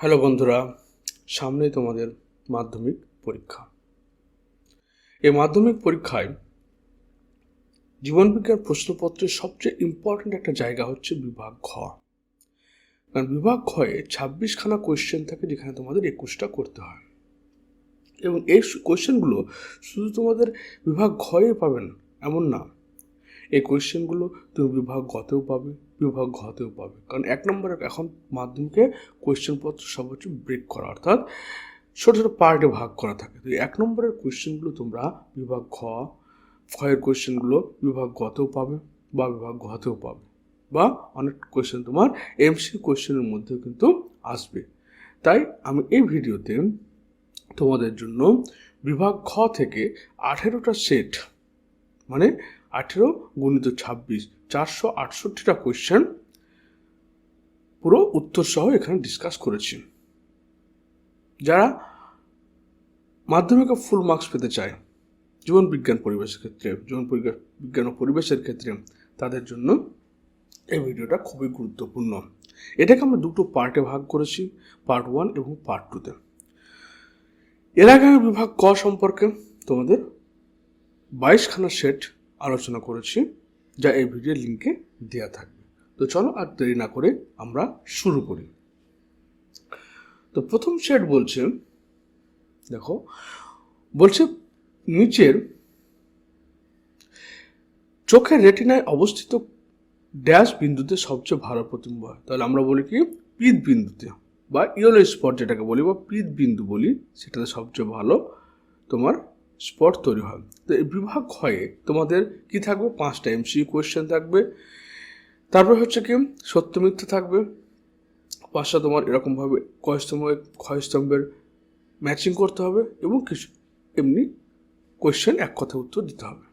Hello বন্ধুরা, সামনেই তোমাদের মাধ্যমিক পরীক্ষা। এই মাধ্যমিক পরীক্ষায় জীবনবিজ্ঞান প্রশ্নপত্রের সবচেয়ে ইম্পর্ট্যান্ট একটা জায়গা হচ্ছে বিভাগ ঘ। কারণ বিভাগ ঘয়ে 26খানা কোয়েশ্চেন থাকে, যেখানে তোমাদের 21টা করতে হয়। এবং এই কোয়েশ্চেনগুলো শুধু তোমাদের বিভাগ ঘয়ে পাবেন এমন না, এই কোয়েশ্চেনগুলো তুমি বিভাগ গতেও পাবে, বিভাগ ঘতেও পাবে। কারণ 1 নম্বরে এখন মাধ্যমিকে কোয়েশ্চেনপত্র সব হচ্ছে ব্রেক করা, অর্থাৎ ছোটো ছোটো পার্টে ভাগ করা থাকে। তো 1 নম্বরের কোয়েশ্চেনগুলো তোমরা বিভাগ ঘয়ের কোয়েশ্চেনগুলো বিভাগ গতেও পাবে বা বিভাগ ঘতেও পাবে, বা অনেক কোয়েশ্চেন তোমার এমসি কোয়েশ্চেনের মধ্যেও কিন্তু আসবে। তাই আমি এই ভিডিওতে তোমাদের জন্য বিভাগ ঘ থেকে 18টা সেট, মানে 18 গুণিত 26, 468টা কোয়েশ্চেন পুরো উত্তর সহ এখানে ডিসকাস করেছি। যারা মাধ্যমিকে ফুল মার্কস পেতে চায় জীবন বিজ্ঞান পরিবেশের ক্ষেত্রে, জীবন বিজ্ঞান ও পরিবেশের ক্ষেত্রে, তাদের জন্য এই ভিডিওটা খুবই গুরুত্বপূর্ণ। এটাকে আমরা দুটো পার্টে ভাগ করেছি, পার্ট 1 এবং পার্ট 2তে। এর আগে আমি বিভাগ ক সম্পর্কে তোমাদের 22খানা সেট আলোচনা করেছি, যা এই ভিডিওর লিঙ্কে দেওয়া থাকবে। তো চলো আর দেরি না করে আমরা শুরু করি। তো প্রথম সেট বলছে, দেখো বলছে নিচের চোখের রেটিনায় অবস্থিত ড্যাশ বিন্দুতে সবচেয়ে ভালো প্রতিবিম্ব হয়। তাহলে আমরা বলি কি, পিত বিন্দুতে বা ইয়েলো স্পট যেটাকে বলি বা পিত বিন্দু বলি, সেটাতে সবচেয়ে ভালো তোমার স্পট তৈরি হয়। তো এই বিভাগ হয়ে তোমাদের কি থাকবে, 5টা এমসিকিউ কোয়েশ্চেন থাকবে, তারপর হচ্ছে কি সত্য মিথ্যা থাকবে 5টা, তোমার এরকমভাবে ক্ষয়স্তম্ভের ম্যাচিং করতে হবে, এবং কিছু এমনি কোয়েশ্চেন এক কথা উত্তর দিতে হবে।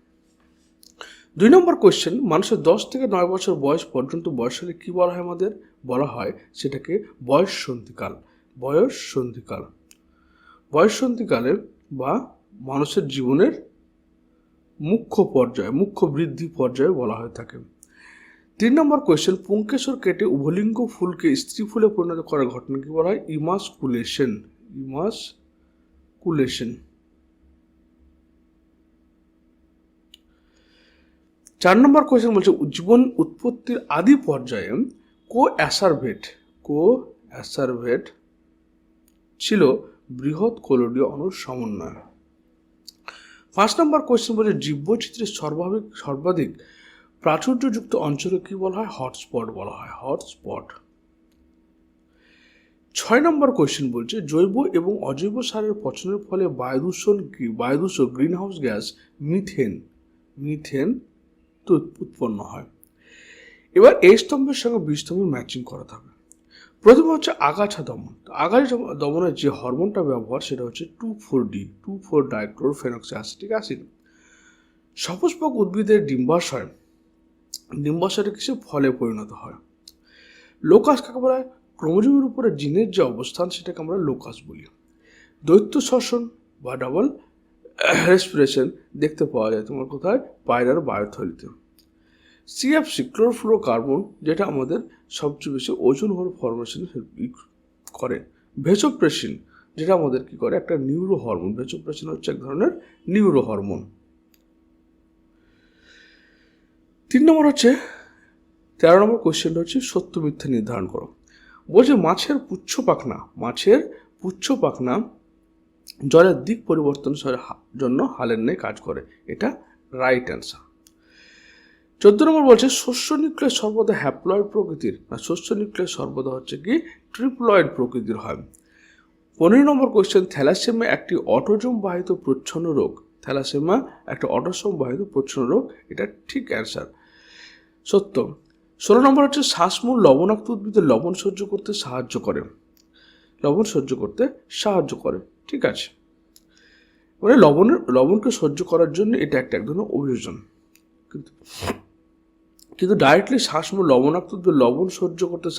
2 নম্বর কোয়েশ্চেন, মানুষের 10 থেকে 9 বছর বয়স পর্যন্ত বয়সকালে কী বলা হয়? আমাদের বলা হয় সেটাকে বয়স সন্ধিকাল। বয়স সন্ধিকালে বা মানুষের জীবনের মুখ্য বৃদ্ধি পর্যায়ে বলা হয়ে থাকে। 3 নম্বর কোয়েশ্চেন, পুংকেশর কেটে উভলিঙ্গ ফুলকে স্ত্রী ফুলে পরিণত করার ঘটনাকে বলা হয় ইমাসকুলেশন। 4 নম্বর কোয়েশ্চেন বলছে, জীবন উৎপত্তির আদি পর্যায়ে কো অ্যাসারভেট ছিল বৃহৎ কোলনীয় অণুর সমন্বয়। 5 নম্বর কোয়েশ্চেন বলছে, জীববৈচিত্র্যের সর্বাধিক প্রাচুর্যযুক্ত অঞ্চলে কি বলা হয়? হটস্পট বলা হয়, হটস্পট। 6 নম্বর কোয়েশ্চেন বলছে, জৈব এবং অজৈব সারের পচনের ফলে বায়ুদূষণ গ্রিনহাউস গ্যাস মিথেন উৎপন্ন হয়। এবার এই স্তম্ভের সঙ্গে বি স্তম্ভের ম্যাচিং করাতে হবে। প্রথমে হচ্ছে আগাছা দমন। আগাছা দমনের যে হরমোনটা ব্যবহার, সেটা হচ্ছে 2,4-ডাইক্লোরোফেনক্সাঅ্যাসিটিক অ্যাসিড। সপুষ্পক উদ্ভিদের ডিম্বাশয়টা কিছু ফলে পরিণত হয়। লোকাস কাকে বলা হয়? ক্রোমোজোমের উপরে জিনের যে অবস্থান, সেটাকে আমরা লোকাস বলি। দৈত্য শ্বসন বা ডাবল রেসপিরেশন দেখতে পাওয়া যায় তোমার কোথায়? পায়রার বায়োথলিতে। সিএফসি ক্লোরোফ্লোরোকার্বন, যেটা আমাদের সবচেয়ে বেশি ওজন ফরমেশন করে। ভেসোপ্রেসিন, যেটা আমাদের কি করে? একটা নিউরো হরমোন। ভেসোপ্রেসিন হচ্ছে এক ধরনের নিউরো হরমোন। 3 নম্বর হচ্ছে 13 নম্বর কোয়েশ্চেনটা হচ্ছে সত্য মিথ্যা নির্ধারণ করো। বলছে মাছের পুচ্ছ পাখনা জলের দিক পরিবর্তনের জন্য হালের ন্যায় কাজ করে। এটা রাইট অ্যান্সার। 14 নম্বর বলছে, শস্য নিউক্লিয়াস সর্বদা হ্যাপ্লয়েড প্রকৃতির না, শস্য নিউক্লিয়াস সর্বদা হচ্ছে কি ট্রিপ্লয়েড প্রকৃতির হয়। 15 নম্বর কোয়েশ্চেন, থ্যালাসেমিয়া একটি অটোজোম বাহিত প্রচ্ছন্ন রোগ। এটা ঠিক অ্যান্সার, সত্য। 16 নম্বর হচ্ছে, শ্বাসমূল লবণাক্ত উদ্ভিদের লবণ সহ্য করতে সাহায্য করে। ঠিক আছে, মানে লবণকে সহ্য করার জন্য এটা এক ধরনের অভিযোজন। কিন্তু ডাইরেক্টলি শ্বাসমূল লবণাক্ত উদ্ভিদ লবণ সহ্য করতে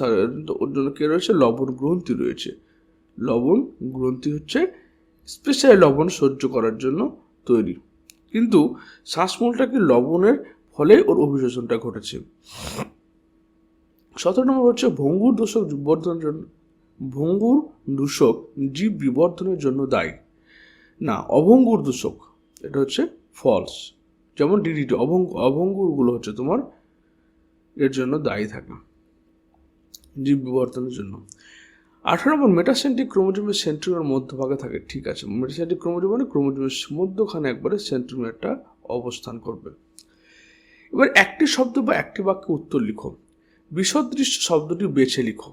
ওর জন্য কে রয়েছে? লবণ গ্রন্থি রয়েছে। লবণ গ্রন্থি হচ্ছে স্পেশালি লবণ সহ্য করার জন্য তৈরি, কিন্তু শ্বাসমূলটাকে লবণের ফলে ওর অভিযোজনটা ঘটেছে। 17 নম্বর হচ্ছে, ভঙ্গুর দোষক ভঙ্গুর দূষক জীব বিবর্ধনের জন্য দায়ী? না, অভঙ্গুর দূষক, এটা হচ্ছে ফলস। যেমন ডিডিটি, অভঙ্গুরগুলো হচ্ছে তোমার এর জন্য দায়ী থাকে, জীব বিবর্তনের জন্য। 18 নম্বর, মেটাসেন্ট্রিক ক্রোমোজোমের সেন্ট্রোমিয়ার মধ্যভাগে থাকে। ঠিক আছে, মেটাসেন্ট্রিক ক্রোমোজোম মানে ক্রোমোজোমের মধ্যখানে একবারে সেন্ট্রোমিয়ারটা অবস্থান করবে। এবার একটি শব্দ বা একটি বাক্যে উত্তর লিখো। বিসদৃশ্য শব্দটি বেছে লিখো।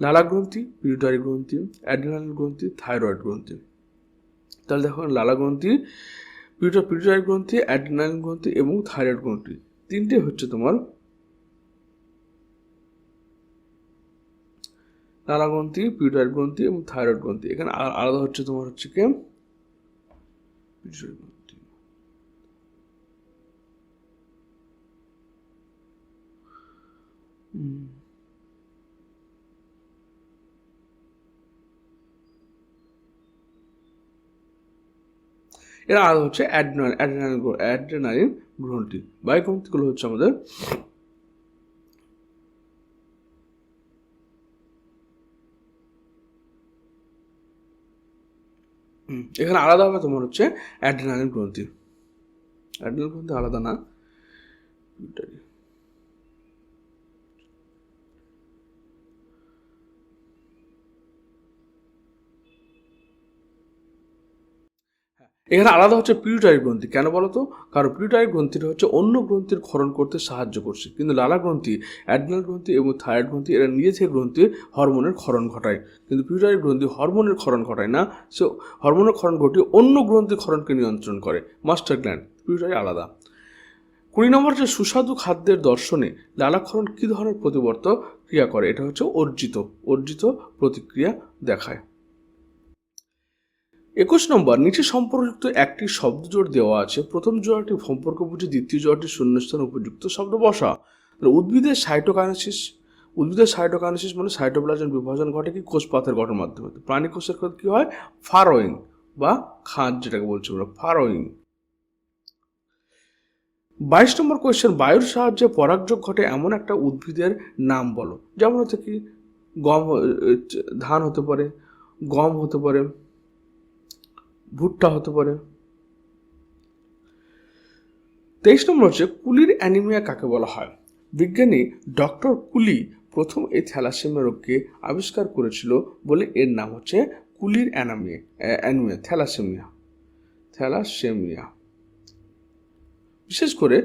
লালা গ্রন্থি, পিটুইটারি গ্রন্থি, অ্যাড্রিনাল গ্রন্থি, থাইরয়েড গ্রন্থি। তাহলে দেখো, লালা গ্রন্থি, পিটুইটারি গ্রন্থি, অ্যাড্রিনাল গ্রন্থি এবং থাইরয়েড গ্রন্থি, তিনটে হচ্ছে তোমার লালা গ্রন্থি, পিটুইটারি গ্রন্থি এবং থাইরয়েড গ্রন্থি। এখানে আলাদা হচ্ছে তোমার হচ্ছে কি পিটুইটারি গ্রন্থি। এরা আলাদা হচ্ছে অ্যাড্রেনালিন গ্রন্থি। বায়ু গ্রন্থিগুলো হচ্ছে আমাদের এখানে আলাদা হবে তোমার হচ্ছে অ্যাড্রেনালিন গ্রন্থি। অ্যাড্রেনালিন গ্রন্থি আলাদা না। এখানে আলাদা হচ্ছে পিটুইটারি গ্রন্থি। কেন বলো তো? কারণ পিটুইটারি গ্রন্থিটা হচ্ছে অন্য গ্রন্থির ক্ষরণ করতে সাহায্য করছে, কিন্তু লালা গ্রন্থি, অ্যাড্রিনাল গ্রন্থি এবং থাইরয়েড গ্রন্থি এরা নিজে থেকে গ্রন্থির হরমোনের ক্ষরণ ঘটায়, কিন্তু পিটুইটারি গ্রন্থি হরমোনের ক্ষরণ ঘটায় না। সে হরমোনের ক্ষরণ ঘটিয়ে অন্য গ্রন্থির ক্ষরণকে নিয়ন্ত্রণ করে। মাস্টার গ্ল্যান্ড, পিটুইটারি আলাদা। 20 নম্বর, যে সুস্বাদু খাদ্যের দর্শনে লালাক্ষরণ কী ধরনের প্রতিবর্ত ক্রিয়া করে? এটা হচ্ছে অর্জিত প্রতিক্রিয়া দেখায়। 21 নম্বর, নিচে সম্পর্কযুক্ত একটি শব্দজোড় দেওয়া আছে। প্রথম জোড়াটি সম্পর্ক বুঝে দ্বিতীয় জোড়াটি শূন্যস্থান উপযুক্ত শব্দ বসা। উদ্ভিদের সাইটোকাইনেসিস মানে সাইটোপ্লাজম বিভাজন ঘটে কি কোষ পাতের গঠনের মাধ্যমে। প্রাণী কোষের ক্ষেত্রে কি হয়? ফারোয়িং বা খাঁজ, যেটাকে বলছি আমরা ফারোয়িং। 22 নম্বর কোয়েশ্চেন, বায়ুর সাহায্যে পরাগযোগ ঘটে এমন একটা উদ্ভিদের নাম বলো। যেমন হচ্ছে কি ধান হতে পারে, গম হতে পারে, ভুট্টা হতে পারে। 23 নম্বর হচ্ছে কুলির অ্যানিমিয়া কাকে বলা হয়? বিজ্ঞানী ডক্টর কুলি প্রথম এই থ্যালাসেমিয়া রোগকে আবিষ্কার করেছিল বলে এর নাম হচ্ছে কুলির অ্যানিমিয়া, থ্যালাসেমিয়া। বিশেষ করে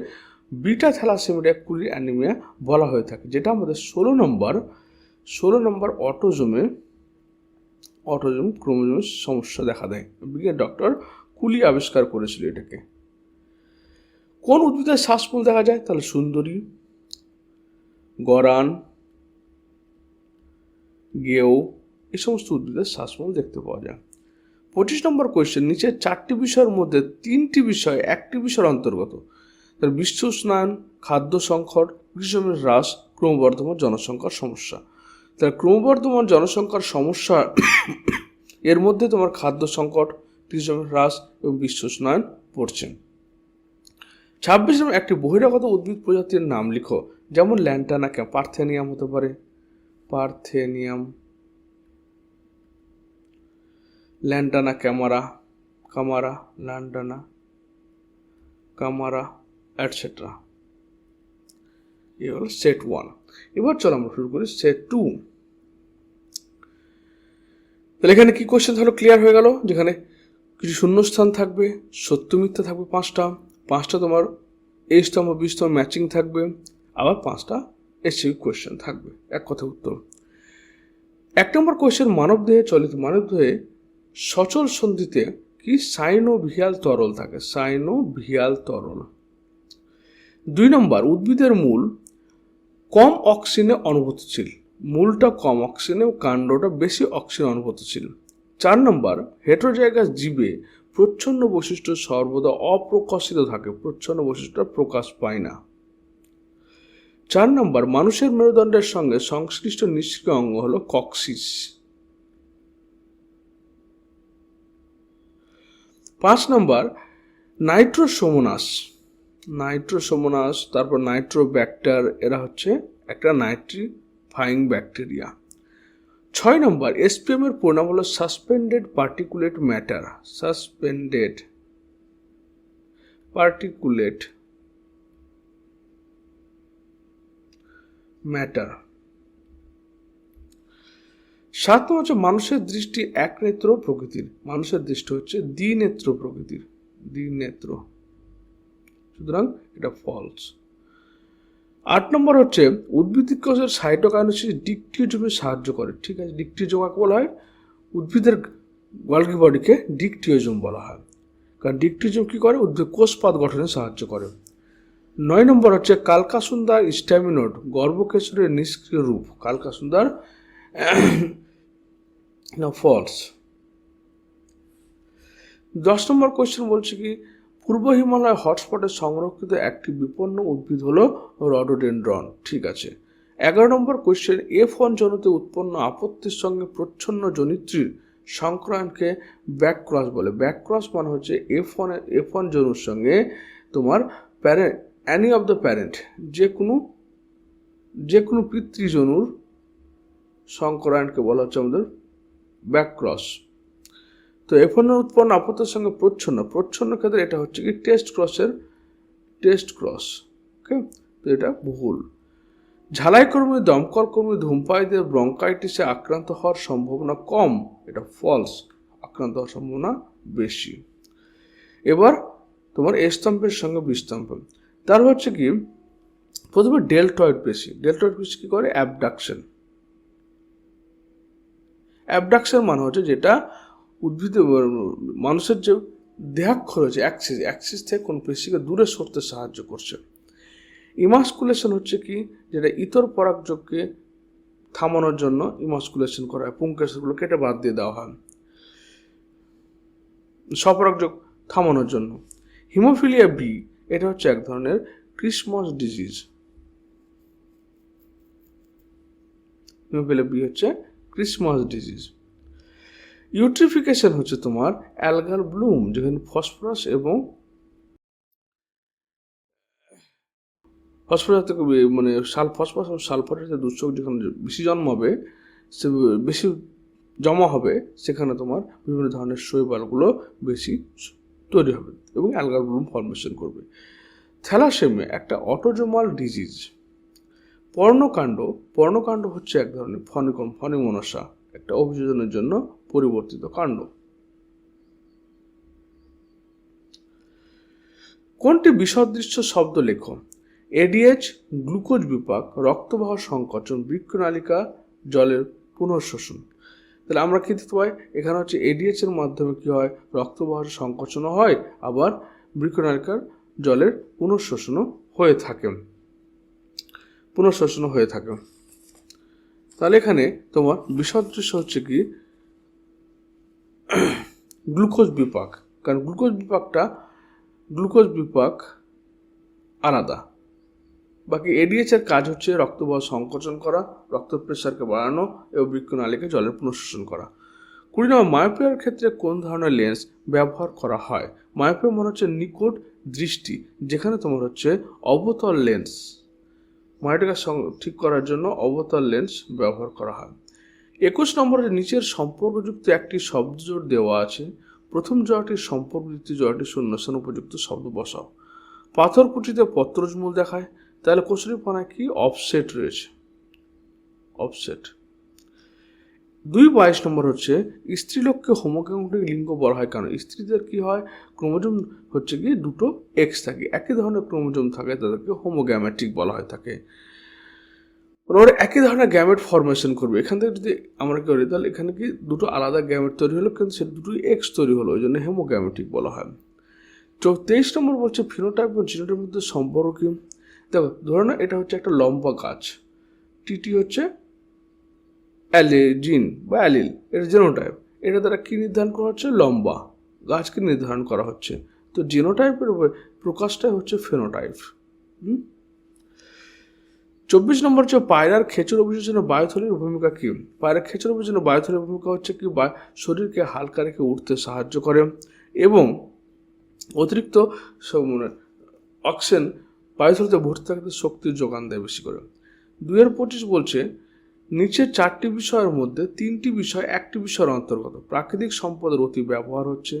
বিটা থ্যালাসেমিয়া কুলির অ্যানিমিয়া বলা হয়ে থাকে, যেটা আমাদের 16 নম্বর অটোজোম ক্রোমোজোমের সমস্যা দেখা দেয়। বিজ্ঞানী ডক্টর কুলি আবিষ্কার করেছিল এটাকে। কোন উদ্ভিদের শ্বাসমূল দেখা যায়? তাহলে সুন্দরী, গরান, গেও, এই সমস্ত উদ্ভিদের শ্বাসমূল দেখতে পাওয়া যায়। 25 নম্বর কোয়েশ্চেন, নিচের 4টি বিষয়ের মধ্যে 3টি বিষয় একটি বিষয়ের অন্তর্গত। তার বিশ্ব উষ্ণায়ন, খাদ্য সংকট, কৃষিজমির হ্রাস, ক্রমবর্ধমান জনসংখ্যার সমস্যা। তার ক্রমবর্ধমান জনসংখ্যার সমস্যা এর মধ্যে তোমার খাদ্য সংকট, কৃষিজমির হ্রাস এবং বিশ্ব উষ্ণায়ন পড়ছে। 26 নম্বর, একটি বহিরাগত উদ্ভিদ প্রজাতির নাম লিখো। যেমন ল্যান্টানা, পার্থেনিয়াম হতে পারে, lantana Camara, lantana Camara etcetera. এই হলো সেট 1। এবার চলো আমরা শুরু করি সেট 2। তাহলে এখানে কি কোয়েশ্চেন হলো ক্লিয়ার হয়ে গেল, যেখানে কিছু শূন্যস্থান থাকবে, সত্য মিথ্যা থাকবে 5টা তোমার এই স্তম্ভ বি স্তম্ভ ম্যাচিং থাকবে, আবার 5টা এসসিকিউ কোয়েশ্চেন থাকবে, এক কথা উত্তর। 1 নম্বর কোয়েশ্চেন, মানবদেহে সচল সন্ধিতে কি সাইনোভিয়াল তরল থাকে? 2 নম্বর, উদ্ভিদের মূল কম অক্সিজেনে অনুভূতশীল, মূলটা কম অক্সিজেনে ও কাণ্ডটা বেশি অক্সিজেন অনুভূতশীল। 4 নম্বর, হেটেরোজাইগাস জীবে প্রচ্ছন্ন বৈশিষ্ট্য সর্বদা অপ্রকাশিত থাকে, প্রচ্ছন্ন বৈশিষ্ট্য প্রকাশ পায় না। 4 নম্বর, মানুষের মেরুদণ্ডের সঙ্গে সংশ্লিষ্ট নিষ্ক্রিয় অঙ্গ হলো কক্সিস। 5 নম্বর, নাইট্রোসোমোনাস, তারপর নাইট্রোব্যাক্টার, এরা হচ্ছে একটা নাইট্রিফাইং ব্যাকটেরিয়া। 6 নম্বর, এসপিএম এর পুরো নাম হলো suspended particulate matter. Suspended particulate matter. 7 নম্বর হচ্ছে মানুষের দৃষ্টি এক নেত্র প্রকৃতির। মানুষের দৃষ্টি হচ্ছে দ্বিনেত্র প্রকৃতির, দ্বিনেত্র, সুতরাং এটা ফলস। 8 নম্বর হচ্ছে উদ্ভিদিক কোষের সাইটোকাইনেসিস ডিকটিওজমে সাহায্য করে। ঠিক আছে, ডিকটিওজম কাকে বলা হয়? উদ্ভিদের গোলজি বডিকে ডিকটিওজম বলা হয়, কারণ ডিকটিওজম কি করে? উদ্ভিদ কোষপাত গঠনে সাহায্য করে। 9 নম্বর হচ্ছে কালকাসুন্দার স্ট্যামিনোড গর্ভকেশরের নিষ্ক্রিয় রূপ। কালকাসুন্দার না ফলস। 10 নম্বর কোয়েশ্চেন বলছে কি পূর্ব হিমালয় হটস্পটে সংরক্ষিত একটি বিপন্ন উদ্ভিদ হলো রডোডেনড্রন। ঠিক আছে। 11 নম্বর কোয়েশ্চেন F1 জনুতে উৎপন্ন আপত্যির সঙ্গে প্রচ্ছন্ন জনিত্রীর সংক্রায়ণকে ব্যাকক্রস বলে। ব্যাকক্রস মানে হচ্ছে F1 জনুর সঙ্গে তোমার parent, any of the parent, যে কোনো পিতৃজনুর সংক্রায়ণকে বলা হচ্ছে আমাদের ব্যাকক্রস। তো F1 উৎপন্ন আপত্যের সঙ্গে প্রচ্ছন্ন ক্ষেত্রে এটা হচ্ছে কি টেস্ট ক্রস। ওকে, তো এটা ভুল। ঝালাই কর্মী, দমকল কর্মী, ধূমপায়ীদের ব্রঙ্কাইটিসে আক্রান্ত হওয়ার সম্ভাবনা কম, এটা ফলস। আক্রান্ত হওয়ার সম্ভাবনা বেশি। এবার তোমার এ স্তম্ভের সঙ্গে বি স্তম্ভ, তার হচ্ছে কি প্রথমে ডেল্টয়েড পেশি কি করে? অ্যাবডাকশন মানে হচ্ছে যেটা উদ্ভিদে মানুষের যে দেহাক্ষর হচ্ছে অ্যাক্সিস থেকে কোন পেশিকে দূরে সরতে সাহায্য করছে। ইমাস্কুলেশন হচ্ছে কি যেটা ইতর পরাগযোগকে থামানোর জন্য ইমাস্কুলেশন করা হয়, পুংকেশগুলো কেটে বাদ দিয়ে দেওয়া হয় স্বপরাগযোগ থামানোর জন্য। হিমোফিলিয়া বি, এটা হচ্ছে এক ধরনের ক্রিসমাস ডিজিজ। হিমোফিলিয়া বি হচ্ছে ক্রিসমাস ডিজিজ। ইউট্রিফিকেশন হচ্ছে তোমার অ্যালগার ব্লুম, যেখানে ফসফরাস এবং মানে ফসফরাস এবং সালফারের দূষক যেখানে বেশি জন্মাবে, সে বেশি জমা হবে, সেখানে তোমার বিভিন্ন ধরনের শৈবালগুলো বেশি তৈরি হবে এবং অ্যালগার ব্লুম ফর্মেশন করবে। থ্যালাসেমিয়া একটা অটোজোমাল ডিজিজ। পর্ণকাণ্ড হচ্ছে এক ধরনের ফণিমনসা, একটা অভিযোজনের জন্য পরিবর্তিত কাণ্ড। কোনটি বিসদৃশ্য শব্দ লেখো? এডিএইচ, গ্লুকোজ বিপাক, রক্তবাহ সংকোচন, বৃক্কনালিকা জলের পুনঃশোষণ। তাহলে আমরা কি দিতে পারি? এখানে হচ্ছে এডিএইচ এর মাধ্যমে কি হয়? রক্তবাহ সংকোচনও হয়, আবার বৃক্কনালিকার জলের পুনঃশোষণও হয়ে থাকে। তাহলে এখানে তোমার বিসদৃশ্য হচ্ছে কি গ্লুকোজ বিপাক, কারণ গ্লুকোজ বিপাক আলাদা। বাকি এডিএইচ এর কাজ হচ্ছে রক্তবাহ সংকোচন করা, রক্ত প্রেশারকে বাড়ানো এবং বৃক্কনালীকে জলের পুনঃশোষণ করা। 20 নম্বর, মায়োপিয়ার ক্ষেত্রে কোন ধরনের লেন্স ব্যবহার করা হয়? মায়োপিয়া মনে হচ্ছে নিকট দৃষ্টি, যেখানে তোমার হচ্ছে অবতল লেন্স, মায়োপিয়াকে ঠিক করার জন্য অবতল লেন্স ব্যবহার করা হয়। 21 নম্বরে নিচের সম্পর্কযুক্ত একটি শব্দজোড় দেওয়া আছে, প্রথম জোড়াটির সম্পর্ক, দ্বিতীয় জোড়াটির শূন্যস্থান উপযুক্ত শব্দ বসাও। পাথরকুচিতে পত্রজমূল দেখায়, তাহলে কচুরিপানায় কি অফসেট রয়েছে? অফসেট। 22 নম্বর হচ্ছে স্ত্রীলোককে হোমোগ্যামেটিক লিঙ্গ বলা হয় কারণ স্ত্রীদের কি হয়? ক্রোমোজোম হচ্ছে কি দুটো এক্স থাকে, একই ধরনের ক্রোমোজোম থাকে, তাদেরকে হোমোগ্যামেটিক বলা হয় থাকে। ওরা একই ধরনের গ্যামেট ফর্মেশন করবে। এখান থেকে যদি আমরা কি করি, তাহলে এখানে কি দুটো আলাদা গ্যামেট তৈরি হলো, কিন্তু সে দুটোই এক্স তৈরি হলো, ওই জন্য হেমোগ্যামেটিক বলা হয়। 23 নম্বর বলছে ফিনোটাইপ এবং জিনোটাইপের মধ্যে সম্পর্ক কি? দেখো, ধরো না এটা হচ্ছে একটা লম্বা গাছ, টিটি হচ্ছে জিন বা অ্যালিল, এটা জিনোটাইপ। এটা দ্বারা কি নির্ধারণ করা হচ্ছে? লম্বা গাছকে নির্ধারণ করা হচ্ছে। তো জিনোটাইপের প্রকাশটাই হচ্ছে ফিনোটাইপ। 24 নম্বর হচ্ছে পায়রার খেচর অভিযোজনে বায়ুথলির ভূমিকা কি? পায়রার খেচর অভিযোজনে বায়ুথলির ভূমিকা হচ্ছে কি শরীরকে হালকা রেখে উঠতে সাহায্য করে এবং অতিরিক্ত অক্সিজেন বায়ুথলিতে ভর্তি থাকতে শক্তির যোগান দেয় বেশি করে। 2-25 বলছে নিচের 4টি বিষয়ের মধ্যে 3টি বিষয় একটি বিষয়ের অন্তর্গত। প্রাকৃতিক সম্পদের অতি ব্যবহার হচ্ছে,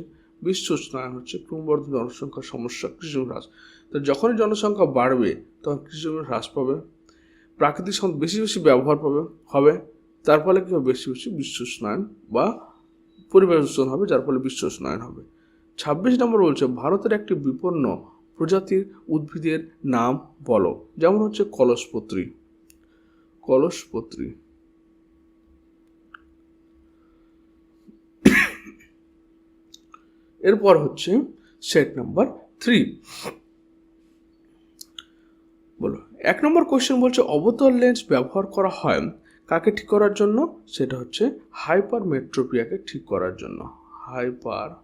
বিশ্ব উষ্ণায়ন হচ্ছে, ক্রমবর্ধমান জনসংখ্যার সমস্যা, কৃষিজমি হ্রাস। তো যখনই জনসংখ্যা বাড়বে তখন কৃষিজমি হ্রাস পাবে, প্রাকৃতিক সম্পদ বেশি বেশি ব্যবহার হবে, তার ফলে কী হবে, বেশি বেশি বিশ্ব উষ্ণায়ন বা পরিবেশ দূষণ হবে, যার ফলে বিশ্ব উষ্ণায়ন হবে। 26 নম্বর বলছে ভারতের একটি বিপন্ন প্রজাতির উদ্ভিদের নাম বলো। যেমন হচ্ছে কলসপত্রী। এরপর হচ্ছে সেট নাম্বার 3। বলো 1 নম্বর কোয়েশ্চেন বলছে অবতল লেন্স ব্যবহার করা হয় কাকে ঠিক করার জন্য? সেটা হচ্ছে হাইপারমেট্রোপিয়াকে ঠিক করার জন্য। হাইপারমেট্রোপিয়া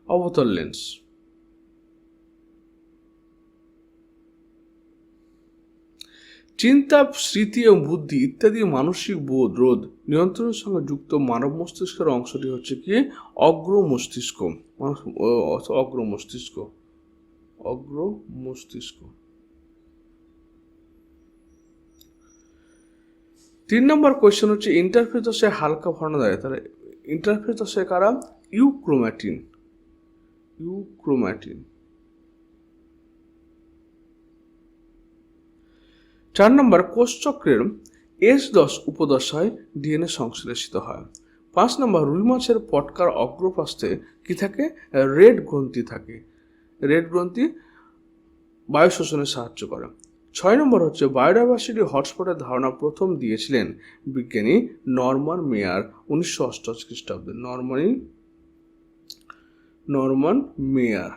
অবতল লেন্স। চিন্তা, স্মৃতি এবং বুদ্ধি ইত্যাদি মানসিক বোধ রোধ নিয়ন্ত্রণের সঙ্গে যুক্ত মানব মস্তিষ্কের অংশটি হচ্ছে কি অগ্র মস্তিষ্ক। 3 নম্বর কোয়েশ্চেন হচ্ছে ইন্টারফেস দশায় হালকা বর্ণ দেয়, তাহলে ইন্টারফেস দশায় কারা? ইউক্রোম্যাটিন। 4 নম্বর কোষচক্রের S10 উপদশায় ডিএনএ সংশ্লেষিত হয়। 5 নম্বর রুই মাছের পটকার অগ্রপার্শ্বে কি থাকে? রেড গ্রন্থি থাকে। রেড গ্রন্থি বায়ু শোষণে সাহায্য করে। 6 নম্বর হচ্ছে বায়োডাইভার্সিটি হটস্পটের ধারণা প্রথম দিয়েছিলেন বিজ্ঞানী নরমান মেয়ার 1988 খ্রিস্টাব্দে। নরমান মেয়ার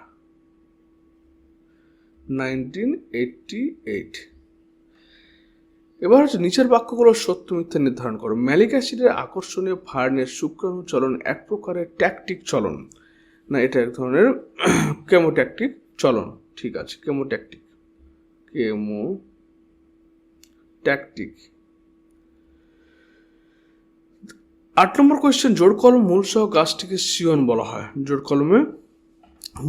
1988। এবার হচ্ছে নিচের বাক্যগুলো সত্য মিথ্যা নির্ধারণ করো। ম্যালিক অ্যাসিডের আকর্ষণীয় ফার্নের শুক্রাণু চলন এক প্রকারের ট্যাকটিক চলন, না এটা এক ধরনের কেমোট্যাকটিক চলন। ঠিক আছে, কেমোট্যাকটিক। 8 নম্বর কোয়েশ্চেন জোড় কলম মূল সহ গাছটিকে সিয়ন বলা হয়। জোড় কলমে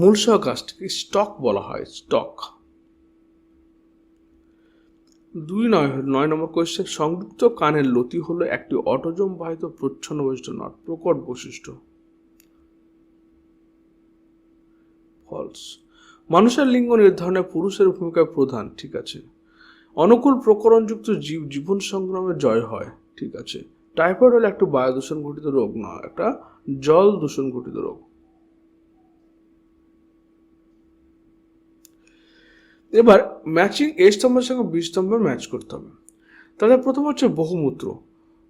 মূল সহ গাছটিকে স্টক বলা হয়, স্টক। 9 নম্বর কোয়েশ্চেন সংযুক্ত কানের লতি হলো একটি অটোজোম বাহিত প্রচ্ছন্ন বৈশিষ্ট্য, নট প্রকট বৈশিষ্ট্য। ফলস। মানুষের লিঙ্গ নির্ধারণে পুরুষের ভূমিকায় প্রধান। ঠিক আছে। অনুকূল প্রকরণযুক্ত জীব জীবন সংগ্রামে জয় হয়। ঠিক আছে। টাইফয়েড হলো একটা বায়ু দূষণ ঘটিত রোগ নয়, একটা জল দূষণ ঘটিত রোগ। এবার ম্যাচিং এ স্তম্ভের সঙ্গে বি স্তম্ভের ম্যাচ করতে হবে। তাহলে প্রথম হচ্ছে বহুমূত্র।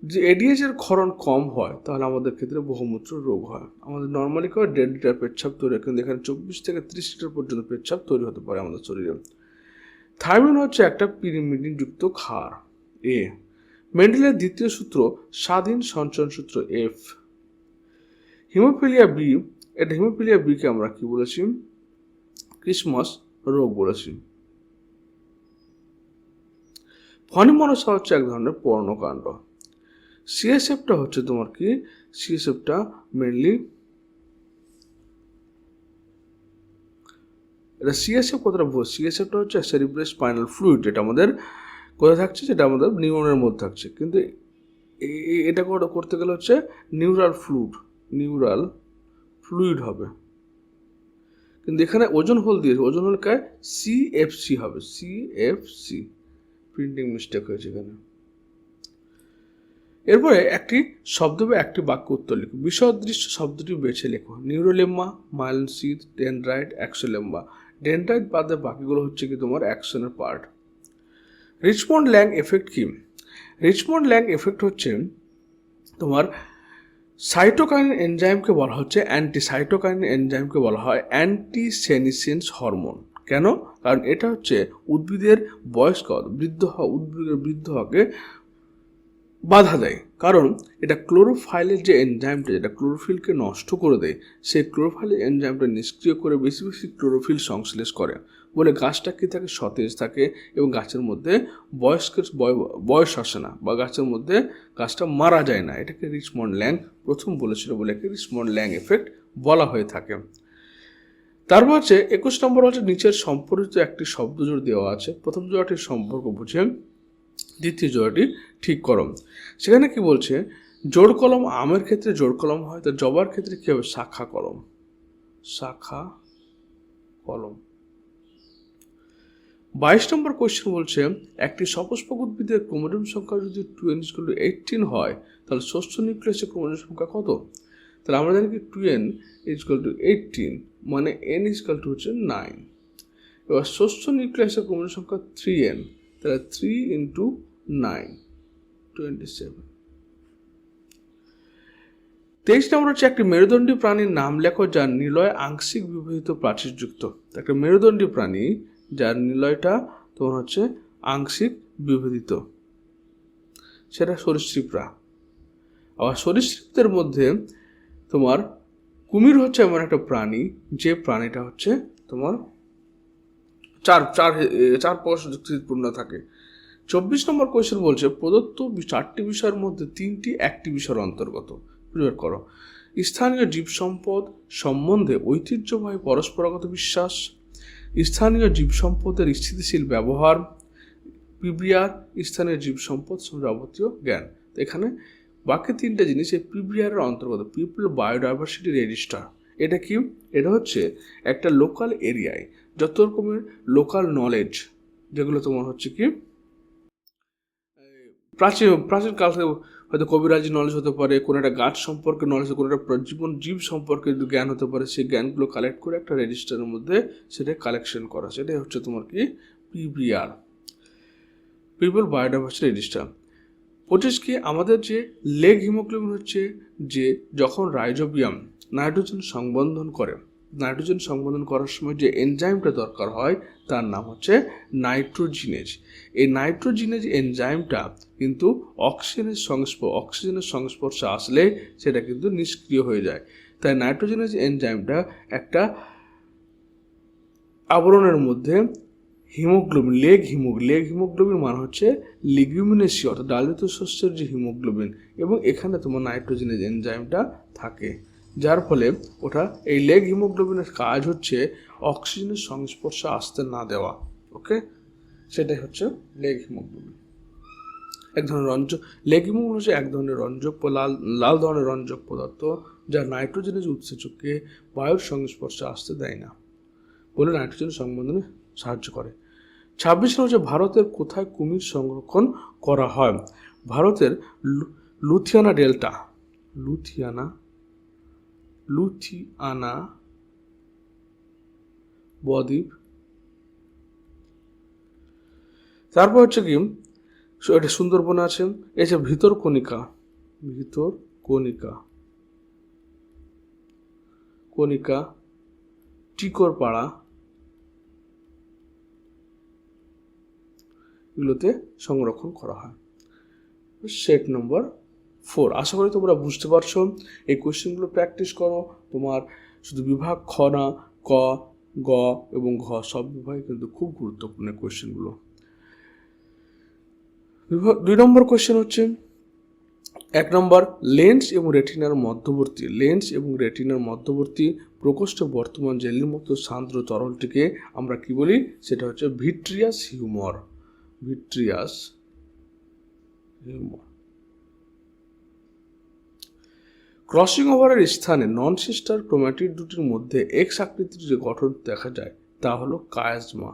যে এডিএইচ এর ক্ষরণ কম হয় তাহলে আমাদের ক্ষেত্রে বহুমূত্র রোগ হয়। আমাদের নর্মালি করে 1.5 লিটার পেচ্ছাপ তৈরি হয়, কিন্তু এখানে 24 থেকে 30 লিটার পর্যন্ত পেচ্ছাপ তৈরি হতে পারে আমাদের শরীরে। থাইমিন হচ্ছে একটা পিরিমিডিন যুক্ত ক্ষার। এ। মেন্ডেলের দ্বিতীয় সূত্র স্বাধীন সঞ্চয়ন সূত্র এফ। হিমোফিলিয়া বি, এটা হিমোফিলিয়া বিকে আমরা কি বলেছি? ক্রিসমাস রোগ বলেছি। ফনিমনসা হচ্ছে এক ধরনের পর্ণকাণ্ড। সিএসএফটা হচ্ছে তোমার কি? সিএসএফটা মেনলি এটা সিএসএফ কথাটা ভুল। সিএসএফটা হচ্ছে সেরিব্রাল স্পাইনাল ফ্লুইড, যেটা আমাদের কোথায় থাকছে? যেটা আমাদের নিউরনের মধ্যে থাকছে, কিন্তু এটা করতে গেলে হচ্ছে নিউরাল ফ্লুইড হবে। কিন্তু এখানে ওজন হোল দিয়েছে, ওজন হোল কায় সিএফসি হবে, সিএফসি। প্রিন্টিং মিস্টেক হয়েছে এখানে। এরপরে একটি শব্দ বা একটি বাক্য উত্তর লিখো। বিষদৃশ্য শব্দটি বেছে লেখো। নিউরোলেম্মা, মাইলনসিস, ডেনড্রাইট, অ্যাক্সোলেম্মা। ডেনড্রাইট বাদে বাকিগুলো হচ্ছে কি তোমার অ্যাকশনের পার্ট। রিচমন্ড ল্যাং এফেক্ট কি? রিচমন্ড ল্যাং এফেক্ট হচ্ছে তোমার সাইটোকাইনিন এনজাইমকে বলা হচ্ছে সাইটোকাইনিন এনজাইমকে বলা হয় অ্যান্টিসেনিসেন্স হরমোন। কেন? কারণ এটা হচ্ছে উদ্ভিদের উদ্ভিদের বৃদ্ধ হওয়াকে বাধা দেয়। কারণ এটা ক্লোরোফাইলের যে এনজাইমটা, যেটা ক্লোরোফিলকে নষ্ট করে দেয়, সেই ক্লোরোফাইলের এনজাইমটা নিষ্ক্রিয় করে বেশি বেশি ক্লোরোফিল সংশ্লেষ করে বলে গাছটা কি থাকে? সতেজ থাকে এবং গাছের মধ্যে বয়স আসে না, বা গাছের মধ্যে গাছটা মারা যায় না। এটাকে রিচমন্ড ল্যাং প্রথম বলেছিল বলে রিচমন্ড ল্যাং এফেক্ট বলা হয়ে থাকে। তারপর হচ্ছে 21 নম্বর হচ্ছে নিচের সম্পর্কিত একটি শব্দ জোড় দেওয়া আছে, প্রথম জোড়াটির সম্পর্ক বুঝে দ্বিতীয় জোড়াটি ঠিক করো। সেখানে কি বলছে, জোড় কলম আমের ক্ষেত্রে জোড় কলম হয়, তো জবার ক্ষেত্রে কি হবে, শাখা কলম, শাখা কলম। 22 নম্বর কোয়েশ্চেন বলছে একটি সপুষ্পক উদ্ভিদের ক্রোমোজোম সংখ্যা যদি 2n=18 হয় তাহলে ষষ্ঠ নিউক্লিয়াসের ক্রোমোজোম সংখ্যা কত? তাহলে আমরা জানি কি 2n=18 মানে n হচ্ছে 9। এবার ষষ্ঠ নিউক্লিয়াসের ক্রোমোজোম সংখ্যা 3n, তাহলে 3 × 9 27। 23 নম্বর হচ্ছে একটি মেরুদণ্ডী প্রাণীর নাম লেখো যার নিলয় আংশিক বিভাজিত প্রাচীরযুক্ত। একটা মেরুদণ্ডী প্রাণী যার নিলয়টা তোমার হচ্ছে আংশিক বিভেদিত, সেটা সরীসৃপরা। আবার সরীসৃপদের মধ্যে তোমার কুমির হচ্ছে এমন একটা প্রাণী যে প্রাণীটা হচ্ছে তোমার চার পশ যুক্তিপূর্ণ থাকে। 24 নম্বর কোয়েশ্চেন বলছে প্রদত্ত 4টি বিষয়ের মধ্যে 3টি একটি বিষয়ের অন্তর্গত, বের করো। স্থানীয় জীব সম্পদ সম্বন্ধে ঐতিহ্যবাহী পরস্পরগত বিশ্বাস, স্থানীয় জীব সম্পদের স্থিতিশীল ব্যবহার, পিবিআর স্থানীয় জীব সম্পদ যাবতীয় জ্ঞান। এখানে বাকি 3টে জিনিস এই পিবিআরের অন্তর্গত, পিপল বায়োডাইভার্সিটি রেজিস্টার। এটা কি, এটা হচ্ছে একটা লোকাল এরিয়ায় যত রকমের লোকাল নলেজ, যেগুলো তোমার হচ্ছে কি প্রাচীন কাল থেকে হয়তো কবিরাজি নলেজ হতে পারে, কোনো একটা গাছ সম্পর্কে নলেজ, কোনো একটা জীব সম্পর্কে জ্ঞান হতে পারে, সেই জ্ঞানগুলো কালেক্ট করে একটা রেজিস্টারের মধ্যে সেটা কালেকশন করা, সেটাই হচ্ছে তোমার কি পিবিআর, পিপল বায়োডাইভার্সিটি রেজিস্টার। 25 কি আমাদের যে লেগ হিমোগ্লোবিন হচ্ছে যে যখন রাইজোবিয়াম নাইট্রোজেন সংবন্ধন করে, নাইট্রোজেন সংবন্ধন করার সময় যে এনজাইমটা দরকার হয় তার নাম হচ্ছে নাইট্রোজিনেজ। এই নাইট্রোজিনেজ এনজাইমটা কিন্তু অক্সিজেনের সংস্পর্শে আসলে সেটা কিন্তু নিষ্ক্রিয় হয়ে যায়। তাই নাইট্রোজিনেজ এনজাইমটা একটা আবরণের মধ্যে হিমোগ্লোবিন, লেগ হিমোগ্লোবিন মানে হচ্ছে লিগুমিনেসি অর্থাৎ ডালজাত শস্যের যে হিমোগ্লোবিন, এবং এখানে তোমার নাইট্রোজেনেজ এনজাইমটা থাকে, যার ফলে ওটা এই লেগ হিমোগ্লোবিনের কাজ হচ্ছে অক্সিজেনের সংস্পর্শে আসতে না দেওয়া। ওকে, সেটাই হচ্ছে লেগ হিমোগ্লোবিন। এক ধরনের লেগ হিমোগ্লোবিন হচ্ছে এক ধরনের রঞ্জক, লাল ধরনের রঞ্জক পদার্থ যা নাইট্রোজেনেজ উৎসেচককে বায়ুর সংস্পর্শে আসতে দেয় না বলে নাইট্রোজেন সংবন্ধনে সাহায্য করে। 26 হচ্ছে ভারতের কোথায় কুমির সংরক্ষণ করা হয়? ভারতের লুথিয়ানা ডেল্টা, লুথিয়ানা বদ্বীপ। তারপর হচ্ছে কি এটা সুন্দরবন আছে, এই যে ভিতরকণিকা টিকরপাড়া, এগুলোতে সংরক্ষণ করা হয়। Set number 4। আশা করি তোমরা বুঝতে পারছো। এই কোয়েশ্চেনগুলো প্র্যাকটিস করো। তোমার শুধু বিভাগ খ না, ক, গ এবং ঘ সব বিভাগে কিন্তু খুব গুরুত্বপূর্ণ কোয়েশ্চেনগুলো। 2 নম্বর কোয়েশ্চেন হচ্ছে 1 নম্বর লেন্স এবং রেটিনার মধ্যবর্তী প্রকোষ্ঠ বর্তমান জেলির মতো সান্দ্র তরলটিকে আমরা কি বলি? সেটা হচ্ছে ভিট্রিয়াস হিউমার। ক্রসিং ওভারের স্থানে নন সিস্টার ক্রোম্যাটিড দুটির মধ্যে এক্স আকৃতির যে গঠন দেখা যায় তা হলো কায়াজমা।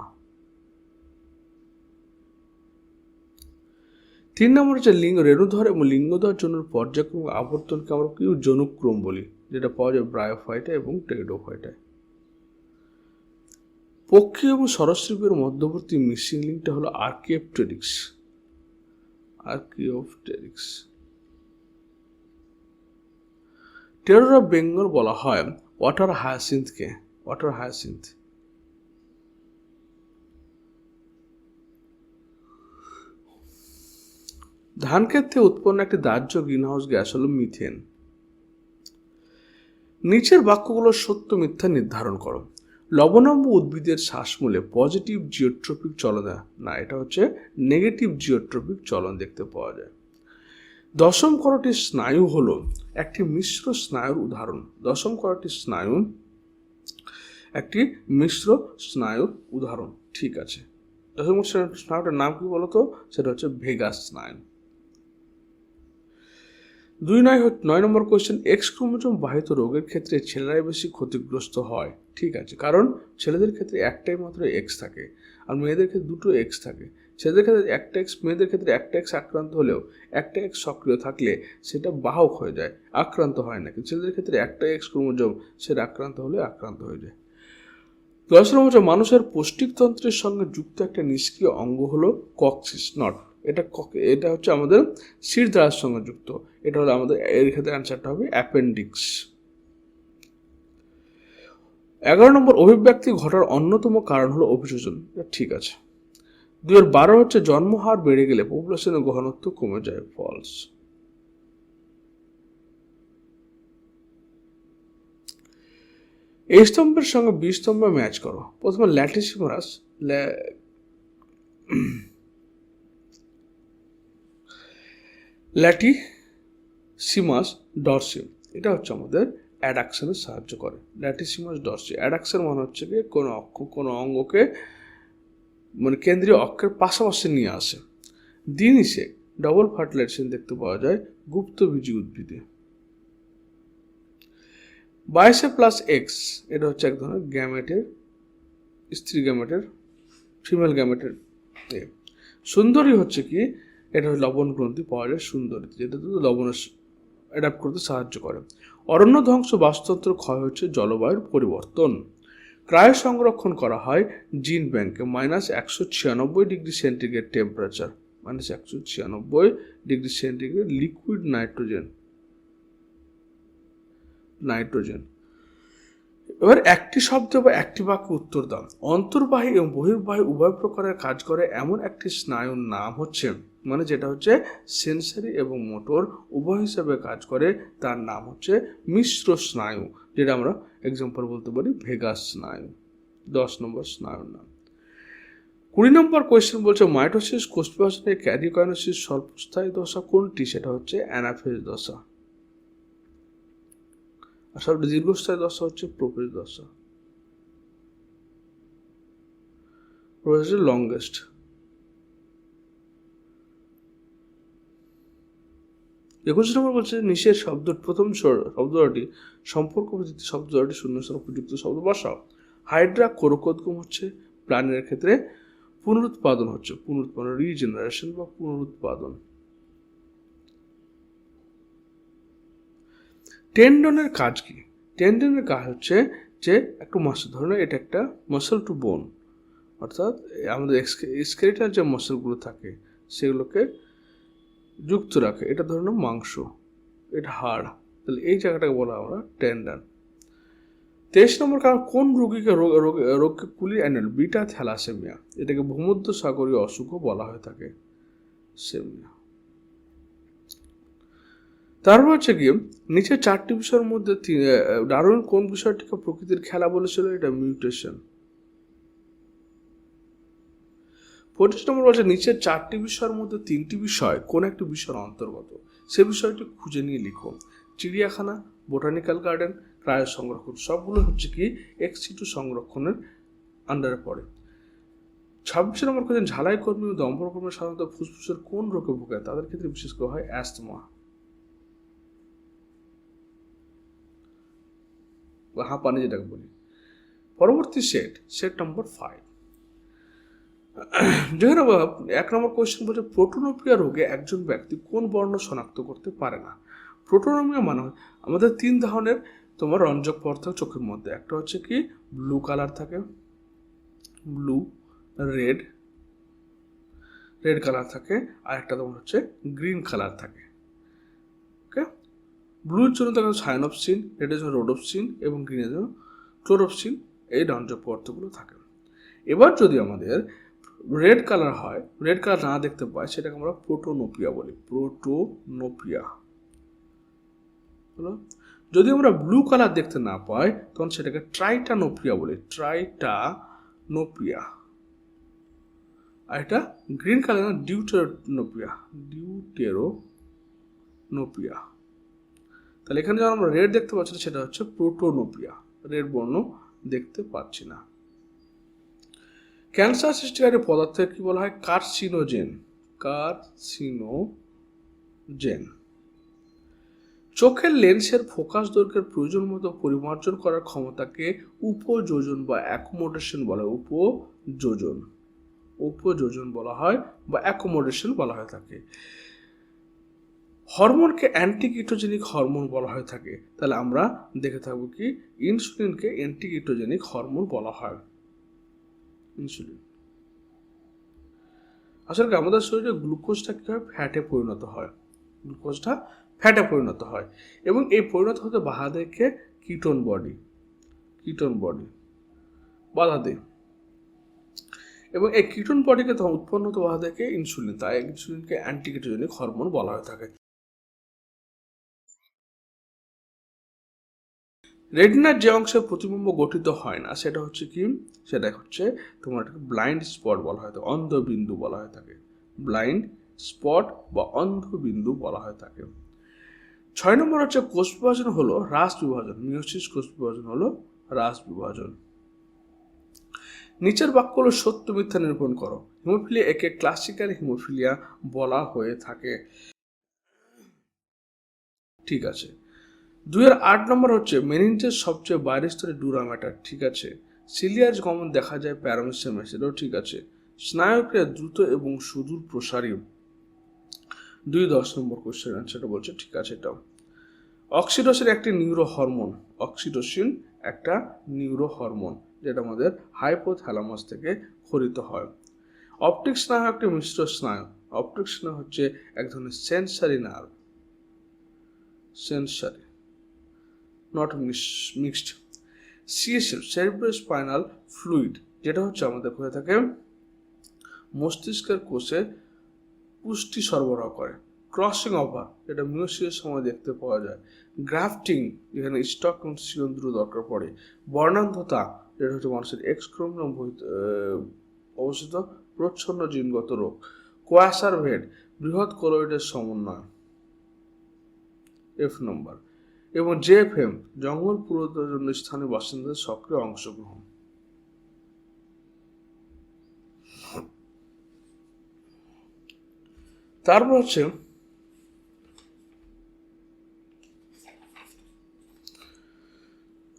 3 নম্বর হচ্ছে রেণুধর এবং লিঙ্গধর জন্য পর্যায়ক্রম আবর্তনকে আমরা কি জনুক্রম বলি, যেটা পাওয়া যায় ব্রায়োফাইটা এবং টেরিডোফাইটায়। পক্ষী এবং সরীসৃপের মধ্যবর্তী মিসিং লিঙ্কটা হলো আর্কিওপটেরিক্স। টেরর অফ বেঙ্গল বলা হয় ওয়াটার হায়াসিন্থকে। ধান ক্ষেত থেকে উৎপন্ন একটি দাহ্য গ্রিনহাউস গ্যাস হলো মিথেন। নিচের বাক্যগুলো সত্য মিথ্যা নির্ধারণ করো। লবণাম্ব উদ্ভিদের শ্বাসমূলে পজিটিভ জিওট্রপিক চলন, না এটা হচ্ছে নেগেটিভ জিওট্রপিক চলন দেখতে পাওয়া যায়। দশম করটি স্নায়ু হলো একটি মিশ্র স্নায়ুর উদাহরণ। দশম করটি স্নায়ু একটি মিশ্র স্নায়ুর উদাহরণ। ঠিক আছে, 10 নম্বর স্নায়ুটার নাম কি বলতো? সেটা হচ্ছে ভেগাস স্নায়ু। 9 নম্বর কোয়েশ্চেন, এক্স ক্রোমোজোম বাহিত রোগের ক্ষেত্রে ছেলেরাই বেশি ক্ষতিগ্রস্ত হয়। ঠিক আছে, কারণ ছেলেদের ক্ষেত্রে একটাই মাত্র এক্স থাকে, আর মেয়েদের ক্ষেত্রে দুটো এক্স থাকে। ছেলেদের ক্ষেত্রে একটা এক্স, মেয়েদের ক্ষেত্রে একটা এক্স আক্রান্ত হলেও একটা এক্স সক্রিয় থাকলে সেটা বাহক হয়ে যায়, আক্রান্ত হয় না। কিন্তু ছেলেদের ক্ষেত্রে একটা এক্স ক্রোমোজোম, সেটা আক্রান্ত হলে আক্রান্ত হয়ে যায়। 10 নম্বর, মানুষের পৌষ্টিকতন্ত্রের সঙ্গে যুক্ত একটা নিষ্ক্রিয় অঙ্গ হলো কক্সিস নট। এটা হচ্ছে আমাদের শিরদাঁড়ার সঙ্গে যুক্ত। এটা হলো আমাদের, এর ক্ষেত্রে অ্যান্সারটা হবে অ্যাপেন্ডিক্স। 11 নম্বর, অভিব্যক্তি ঘটার অন্যতম কারণ হলো অভিযোজন। ঠিক আছে। 2012 হচ্ছে জন্মহার বেড়ে গেলে পপুলেশনের ঘনত্ব কমে যায়। ফলস। এই স্তম্ভের সঙ্গে বি স্তম্ভ ম্যাচ করো। প্রথমে ল্যাটিসিমাস ল্যাটিসিমাস ডরসি, এটা হচ্ছে আমাদের অ্যাডাকশনে সাহায্য করে। ল্যাটিসিমাস ডরসি, অ্যাডাকশন মানে হচ্ছে কি কোনো অঙ্গকে মানে কেন্দ্রীয় অক্ষের পাশাপাশি নিয়ে আসে। দিনিসে ডবল ফার্টিলাইজেশন দেখতে পাওয়া যায় গুপ্তবীজী উদ্ভিদে। 22 প্লাস এক্স, এটা হচ্ছে এক ধরনের গ্যামেটের, স্ত্রী গ্যামেটের, ফিমেল গ্যামেটের। সুন্দরী হচ্ছে কি, এটা লবণ গ্রন্থি পাওয়া যায় সুন্দরী, যেটা লবণের অ্যাডাপ্ট করতে সাহায্য করে। অরণ্য ধ্বংস, বাস্তুতন্ত্র ক্ষয় হচ্ছে জলবায়ুর পরিবর্তন। ক্রায় সংরক্ষণ করা হয় জিন ব্যাংকে -196 degree centigrade temperature, -196 degree centigrade liquid nitrogen. এবার একটি শব্দ বা একটি বাক্যে উত্তর দাও। অন্তর্বাহী এবং বহির্বাহী উভয় প্রকারের কাজ করে এমন একটি স্নায়ুর নাম হচ্ছে, মানে যেটা হচ্ছে সেন্সারি এবং মোটর উভয় হিসেবে কাজ করে, তার নাম হচ্ছে মিশ্র স্নায়ু, যেটা আমরা এক্সাম্পল বলতে পারি ভেগাস স্নায়ু। 10 নম্বর স্নায়ুর নাম। 20 নম্বর কোয়েশ্চেন বলছে মাইটোসিস কোষ বিভাজনের ক্যারিওকাইনেসিস স্বল্পস্থায়ী দশা কোনটি? সেটা হচ্ছে অ্যানাফেজ দশা। আর সবচেয়ে দীর্ঘস্থায়ী দশা হচ্ছে প্রোফেজ দশা, লংগেস্ট। 21 নম্বর বলছে নিচের শব্দ প্রথম শব্দটি সম্পর্ক ভিত্তিক শব্দটি শূন্যস্থান উপযুক্ত শব্দ বসাও। হাইড্রা কোরকোদ্গম হচ্ছে প্রাণীর ক্ষেত্রে পুনরুৎপাদন হচ্ছে, রিজেনারেশন বা পুনরুৎপাদন। টেন্ডনের কাজ কি? টেন্ডনের কাজ হচ্ছে যে একটা মাসল, ধরুন এটা একটা মাসল টু বোন, অর্থাৎ আমাদের স্কেলেটাল যে মাসলগুলো থাকে সেগুলোকে যুক্ত রাখে। এটা ধরুন মাংস, এটা হাড়, তাহলে এই জায়গাটাকে বলা আমরা টেন্ডন। 23 নম্বর কারণ, কোন রোগীকে রোগকে কুলি অ্যানুয়াল বিটা থ্যালাসেমিয়া, এটাকে ভূমধ্য সাগরীয় অসুখও বলা হয়ে থাকে, সেমিয়া। তারপর হচ্ছে কি, নিচের 4টি বিষয়ের মধ্যে ডারউইন কোন বিষয়টিকে প্রকৃতির খেলা বলেছিল? এটা মিউটেশন। 25 নম্বর বলছে নিচের 4টি বিষয়ের মধ্যে 3টি বিষয় কোন একটি বিষয়ের অন্তর্গত, সে বিষয়টি খুঁজে নিয়ে লিখো। চিড়িয়াখানা, বোটানিক্যাল গার্ডেন, ক্রায় সংরক্ষণ, সবগুলো হচ্ছে কি এক্স-সিটু সংরক্ষণের আন্ডারে পড়ে। 26 নম্বর কোয়েশ্চেন, ঝালাই কর্মী ও দমন কর্মী সাধারণত ফুসফুসের কোন রোগে ভোগায়? তাদের ক্ষেত্রে বিশেষ করে হয় অ্যাস্তমা বা হাঁপানি যেটাকে বলি। পরবর্তী সেট নম্বর 5, যেখানে 1 নম্বর কোয়েশ্চেন বলছে প্রোটোনোপিয়া রোগে একজন ব্যক্তি কোন বর্ণ শনাক্ত করতে পারে না? প্রোটোনোপিয়া মানে আমাদের 3 ধরনের তোমার রঞ্জক পদার্থ চোখের মধ্যে, একটা হচ্ছে কি ব্লু কালার থাকে, ব্লু, রেড কালার থাকে, আর একটা তোমার হচ্ছে গ্রিন কালার থাকে। ওকে, ব্লুর জন্য থাকে সায়ানপসিন, রেডের জন্য রোডোপসিন এবং গ্রিনের জন্য ক্লোরোপসিন, এই রঞ্জক পদার্থগুলো থাকে। এবার যদি আমাদের রেড কালার হয়, রেড কালার না দেখতে পাই, সেটাকে আমরা প্রোটোনোপিয়া বলি, প্রোটোনোপিয়া। হলো, যদি আমরা ব্লু কালার দেখতে না পাই তখন সেটাকে ট্রাইটানোপিয়া বলি, ট্রাইটানোপিয়া। আর এটা গ্রিন কালার ডিউটেরোনোপিয়া। তাহলে এখানে যখন আমরা রেড দেখতে পাচ্ছি সেটা হচ্ছে প্রোটোনোপিয়া, রেড বর্ণ দেখতে পাচ্ছি না। ক্যান্সার সৃষ্টিকারী পদার্থের কি বলা হয়? কার্সিনোজেন। কার্সিনোজেন। চোখের লেন্সের ফোকাস দৈর্ঘ্যের প্রয়োজন মতো পরিমার্জন করার ক্ষমতাকে উপযোজন বা অ্যাকোমোডেশন বলা হয়। উপযোজন বলা হয় বা অ্যাকোমোডেশন বলা হয়ে থাকে। হরমোনকে অ্যান্টিকিটোজেনিক হরমোন বলা হয়ে থাকে। তাহলে আমরা দেখে থাকবো কি ইনসুলিনকে অ্যান্টিকিটোজেনিক হরমোন বলা হয়। ইনসুলিন আসলে আমাদের শরীরে গ্লুকোজটা কি হয়? ফ্যাটে পরিণত হয়। গ্লুকোজটা ফ্যাটে পরিণত হয় এবং এই পরিণত হতে বাধা দেখে কিটোন বডি বাধা দেয় এবং এই কিটোন বডিকে তখন উৎপন্ন হতে বাধা দেখে ইনসুলিন। তাই ইনসুলিনকে অ্যান্টিকিটোজেনিক হরমোন বলা হয়ে থাকে। রেটিনার যে অংশে প্রতিবিম্ব গঠিত হয় না সেটা হচ্ছে কি? সেটা হচ্ছে তোমার ব্লাইন্ড স্পট বলা হয়, অন্ধবিন্দু বলা হয়ে থাকে। ব্লাইন্ড স্পট বা অন্ধবিন্দু বলা হয়ে থাকে। 6 নম্বর হচ্ছে কোষ বিভাজন হলো হ্রাস বিভাজন। মিয়োসিস কোষ বিভাজন হলো হ্রাস বিভাজন। নিচের বাক্যগুলো সত্য মিথ্যা নিরূপণ করো। হিমোফিলিয়া একে ক্লাসিক্যাল হিমোফিলিয়া বলা হয়ে থাকে। ঠিক আছে। 2-8 নম্বর হচ্ছে মেনিনজের সবচেয়ে বাইরের স্তরে ডুরা ম্যাটার। ঠিক আছে। সিলিয়াস গমন দেখা যায় প্যারামিসিয়ামে, সেটাও ঠিক আছে। স্নায়ুক্রিয়া দ্রুত এবং সুদূর প্রসারী। 2-10 নম্বর কোশ্চেন আনসারটা বলছে ঠিক আছে। এটাও অক্সিটোসিন একটি নিউরো হরমোন। অক্সিটোসিন একটা নিউরো হরমোন যেটা আমাদের হাইপোথ্যালামাস থেকে ক্ষরিত হয়। অপটিক স্নায়ু একটি মিশ্র স্নায়ু। অপটিক স্নায়ু হচ্ছে এক ধরনের sensory nerve. Sensory, not mixed. CSF cerebrospinal fluid যেটা হচ্ছে আমাদের হয়ে থাকে মস্তিষ্কের কোষে পুষ্টি সরবরাহ করে। ক্রসিং ওভার যেটা মিয়োসিসের সময় দেখতে পাওয়া যায়। গ্রাফটিং যেখানে স্টক সিলিন্ড্র দরকার পড়ে। বর্ণান্ধতা যেটা হচ্ছে মানুষের এক্স ক্রোমোসোম অবস্থিত প্রচ্ছন্ন জিনগত রোগ। কোয়াসার ভেড বৃহৎ কোলয়েডের সমন্বয়। F number. এবং জেএফএম জঙ্গল পুরোটার জন্য স্থানীয় বাসিন্দাদের সক্রিয় অংশগ্রহণ। তারপর হচ্ছে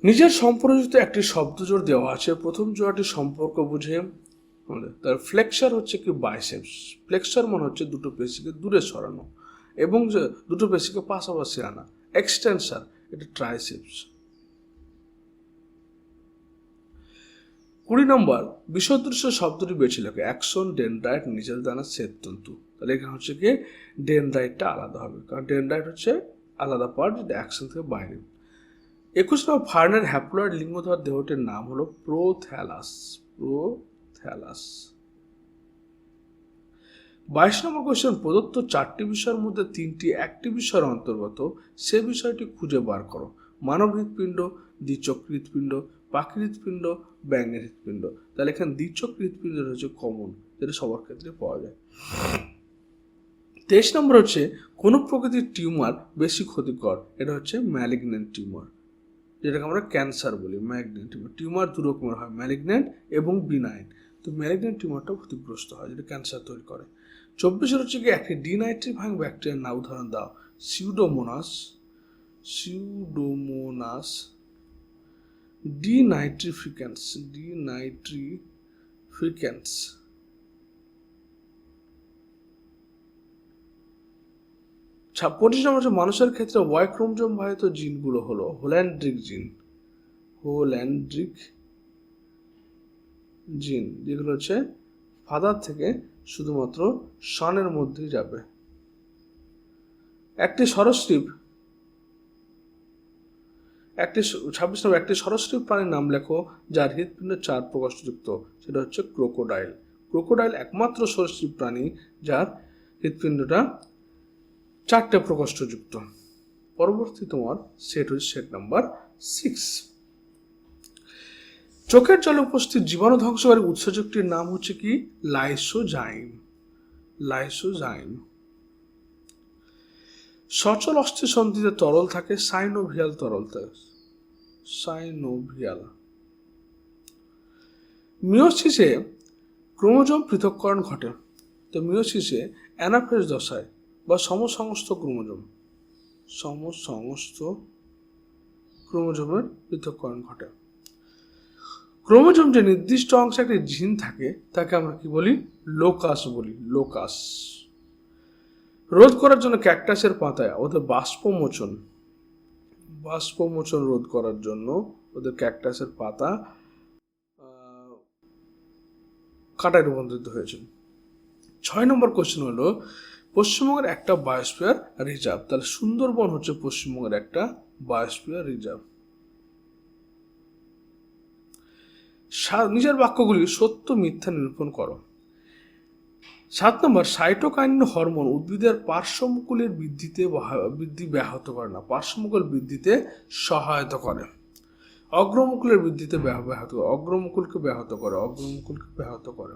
নিজের সম্পর্কিত একটি শব্দজোড় দেওয়া আছে। প্রথম জোড়াটি সম্পর্ক বুঝে। তার ফ্লেক্সার হচ্ছে কি বাইসেপস। ফ্লেক্সার মানে হচ্ছে দুটো পেশিকে দূরে সরানো এবং দুটো পেশিকে পাশাপাশি আনা। এক্সটেনসার এটা ট্রাইসেপস। 20 নম্বর বিষদৃশ্য শব্দটি বেছে লেখো। অ্যাকশন, ডেনড্রাইট, নিচের দানা, শ্বেততন্তু। তাহলে এখানে হচ্ছে কি ডেনড্রাইটটা আলাদা হবে কারণ ডেনড্রাইট হচ্ছে আলাদা পার্ট যেটা অ্যাকশন থেকে বাইরে। 21 নম্বর ফার্নের হ্যাপ্লয়েড লিঙ্গধর দেহটির নাম হলো প্রোথ্যালাস। 22 নম্বর কোয়েশ্চেন প্রদত্ত 4টি বিষয়ের মধ্যে 3টি একটি বিষয়ের অন্তর্গত, সে বিষয়টি খুঁজে বার করো। মানব হৃৎপিণ্ড, দ্বিচক হৃৎপিণ্ড, পাখির হৃৎপিণ্ড, ব্যাঙের হৃৎপিণ্ড। তাহলে এখানে দ্বিচক হৃৎপিণ্ড হচ্ছে কমন, যেটা সবার ক্ষেত্রে পাওয়া যায়। 23 নম্বর হচ্ছে কোন প্রকৃতির টিউমার বেশি ক্ষতিকর? এটা হচ্ছে ম্যালিগন্যান্ট টিউমার, যেটাকে আমরা ক্যান্সার বলি। ম্যালিগন্যান্ট টিউমার দু রকমের হয়, ম্যালিগন্যান্ট এবং বিনাইন। তো ম্যালিগন্যান্ট টিউমারটা ক্ষতিগ্রস্ত হয় যেটা ক্যান্সার তৈরি করে। 24 হচ্ছে কি একটি ডিনাইট্রিফাইং ব্যাকটেরিয়ার নাম উদাহরণ দাও। সিউডোমোনাস ডিনাইট্রিফিকেন্স। 25 নম্বর হচ্ছে মানুষের ক্ষেত্রে ওয়াই ক্রোমোজোম বাহিত জিনগুলো হলো হোল্যান্ড্রিক জিন, যেগুলো হচ্ছে ফাদার থেকে শুধুমাত্র সনের মধ্যেই যাবে। একটি সরীসৃপ 26 নম্বর একটি সরীসৃপ প্রাণীর নাম লেখো যার হৃৎপিণ্ড 4 প্রকোষ্ঠযুক্ত। সেটা হচ্ছে ক্রোকোডাইল। ক্রোকোডাইল একমাত্র সরীসৃপ প্রাণী যার হৃৎপিণ্ডটা 4টে প্রকোষ্ঠযুক্ত। পরবর্তী তোমার সেট হচ্ছে সেট নাম্বার 6। চোখের জলে উপস্থিত জীবাণু ধ্বংসকারী উৎসেচকটির নাম হচ্ছে কি লাইসোজাইম। সচল অস্থি সন্ধিতে তরল থাকে সাইনোভিয়াল তরল থাকে। মিয়োসিসে ক্রোমোজোম পৃথককরণ ঘটে। তো মিয়োসিসে অ্যানাফেজ দশায় বা সমসংস্থ ক্রোমোজোমের পৃথককরণ ঘটে। ক্রোমোজোম যে নির্দিষ্ট অংশে একটি জিন থাকে তাকে আমরা কি বলি? লোকাস বলি। লোকাস রোধ করার জন্য ক্যাকটাসের পাতায় ওদের বাষ্পমোচন রোধ করার জন্য ওদের ক্যাকটাসের পাতা কাঁটায় রূপান্তরিত হয়েছে। 6 নম্বর কোশ্চেন হলো পশ্চিমবঙ্গের একটা বায়োস্ফিয়ার রিজার্ভ। তাহলে সুন্দরবন হচ্ছে পশ্চিমবঙ্গের একটা বায়োস্ফিয়ার রিজার্ভ। নিজের বাক্যগুলি সত্য মিথ্যা নিরূপণ করো। 7 নম্বর সাইটোকাইনিন হরমোন উদ্ভিদের পার্শ্বমুকুলের বৃদ্ধি ব্যাহত করে না, পার্শ্বমুকুল বৃদ্ধিতে সহায়তা করে। অগ্রমুকুলের বৃদ্ধিতে অগ্রমুকুলকে ব্যাহত করে।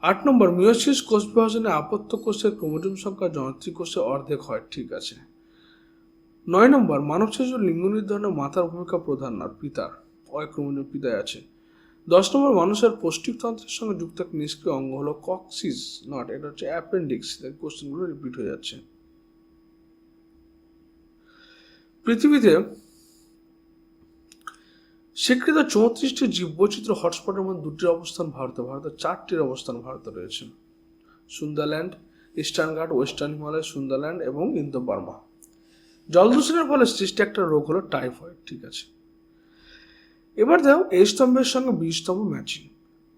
8 নম্বর মিয়োসিস কোষ বিভাজনে আপত্য কোষের ক্রোমোজোম সংখ্যা জনত্রিক কোষে অর্ধেক হয়, ঠিক আছে। 9 নম্বর মানব শিশুর লিঙ্গ নির্ধারণে মাতার ভূমিকা প্রধান না, পিতার। ওই ক্রোমোজোম পিতায় আছে। 10 নম্বর মানুষের পৌষ্টিকতন্ত্রের সঙ্গে যুক্ত এক নিষ্ক্রিয় অঙ্গ হলো কক্সিস নট, এটা হচ্ছে অ্যাপেন্ডিক্স। কোশ্চেনগুলো রিপিট হয়ে যাচ্ছে। পৃথিবীতে স্বীকৃত 34টি জীববৈচিত্র্য হটস্পটের মধ্যে 2টির অবস্থান ভারতে, 4টির অবস্থান ভারতে রয়েছে। সুন্দরল্যান্ড, ইস্টার্ন ঘাট, ওয়েস্টার্ন হিমালয়, সুন্দরল্যান্ড এবং ইন্দো বার্মা। জল দূষণের ফলে সৃষ্টি একটা রোগ হলো টাইফয়েড, ঠিক আছে। এবার দেখো এই স্তম্ভের সঙ্গে বি স্তম্ভ ম্যাচিং।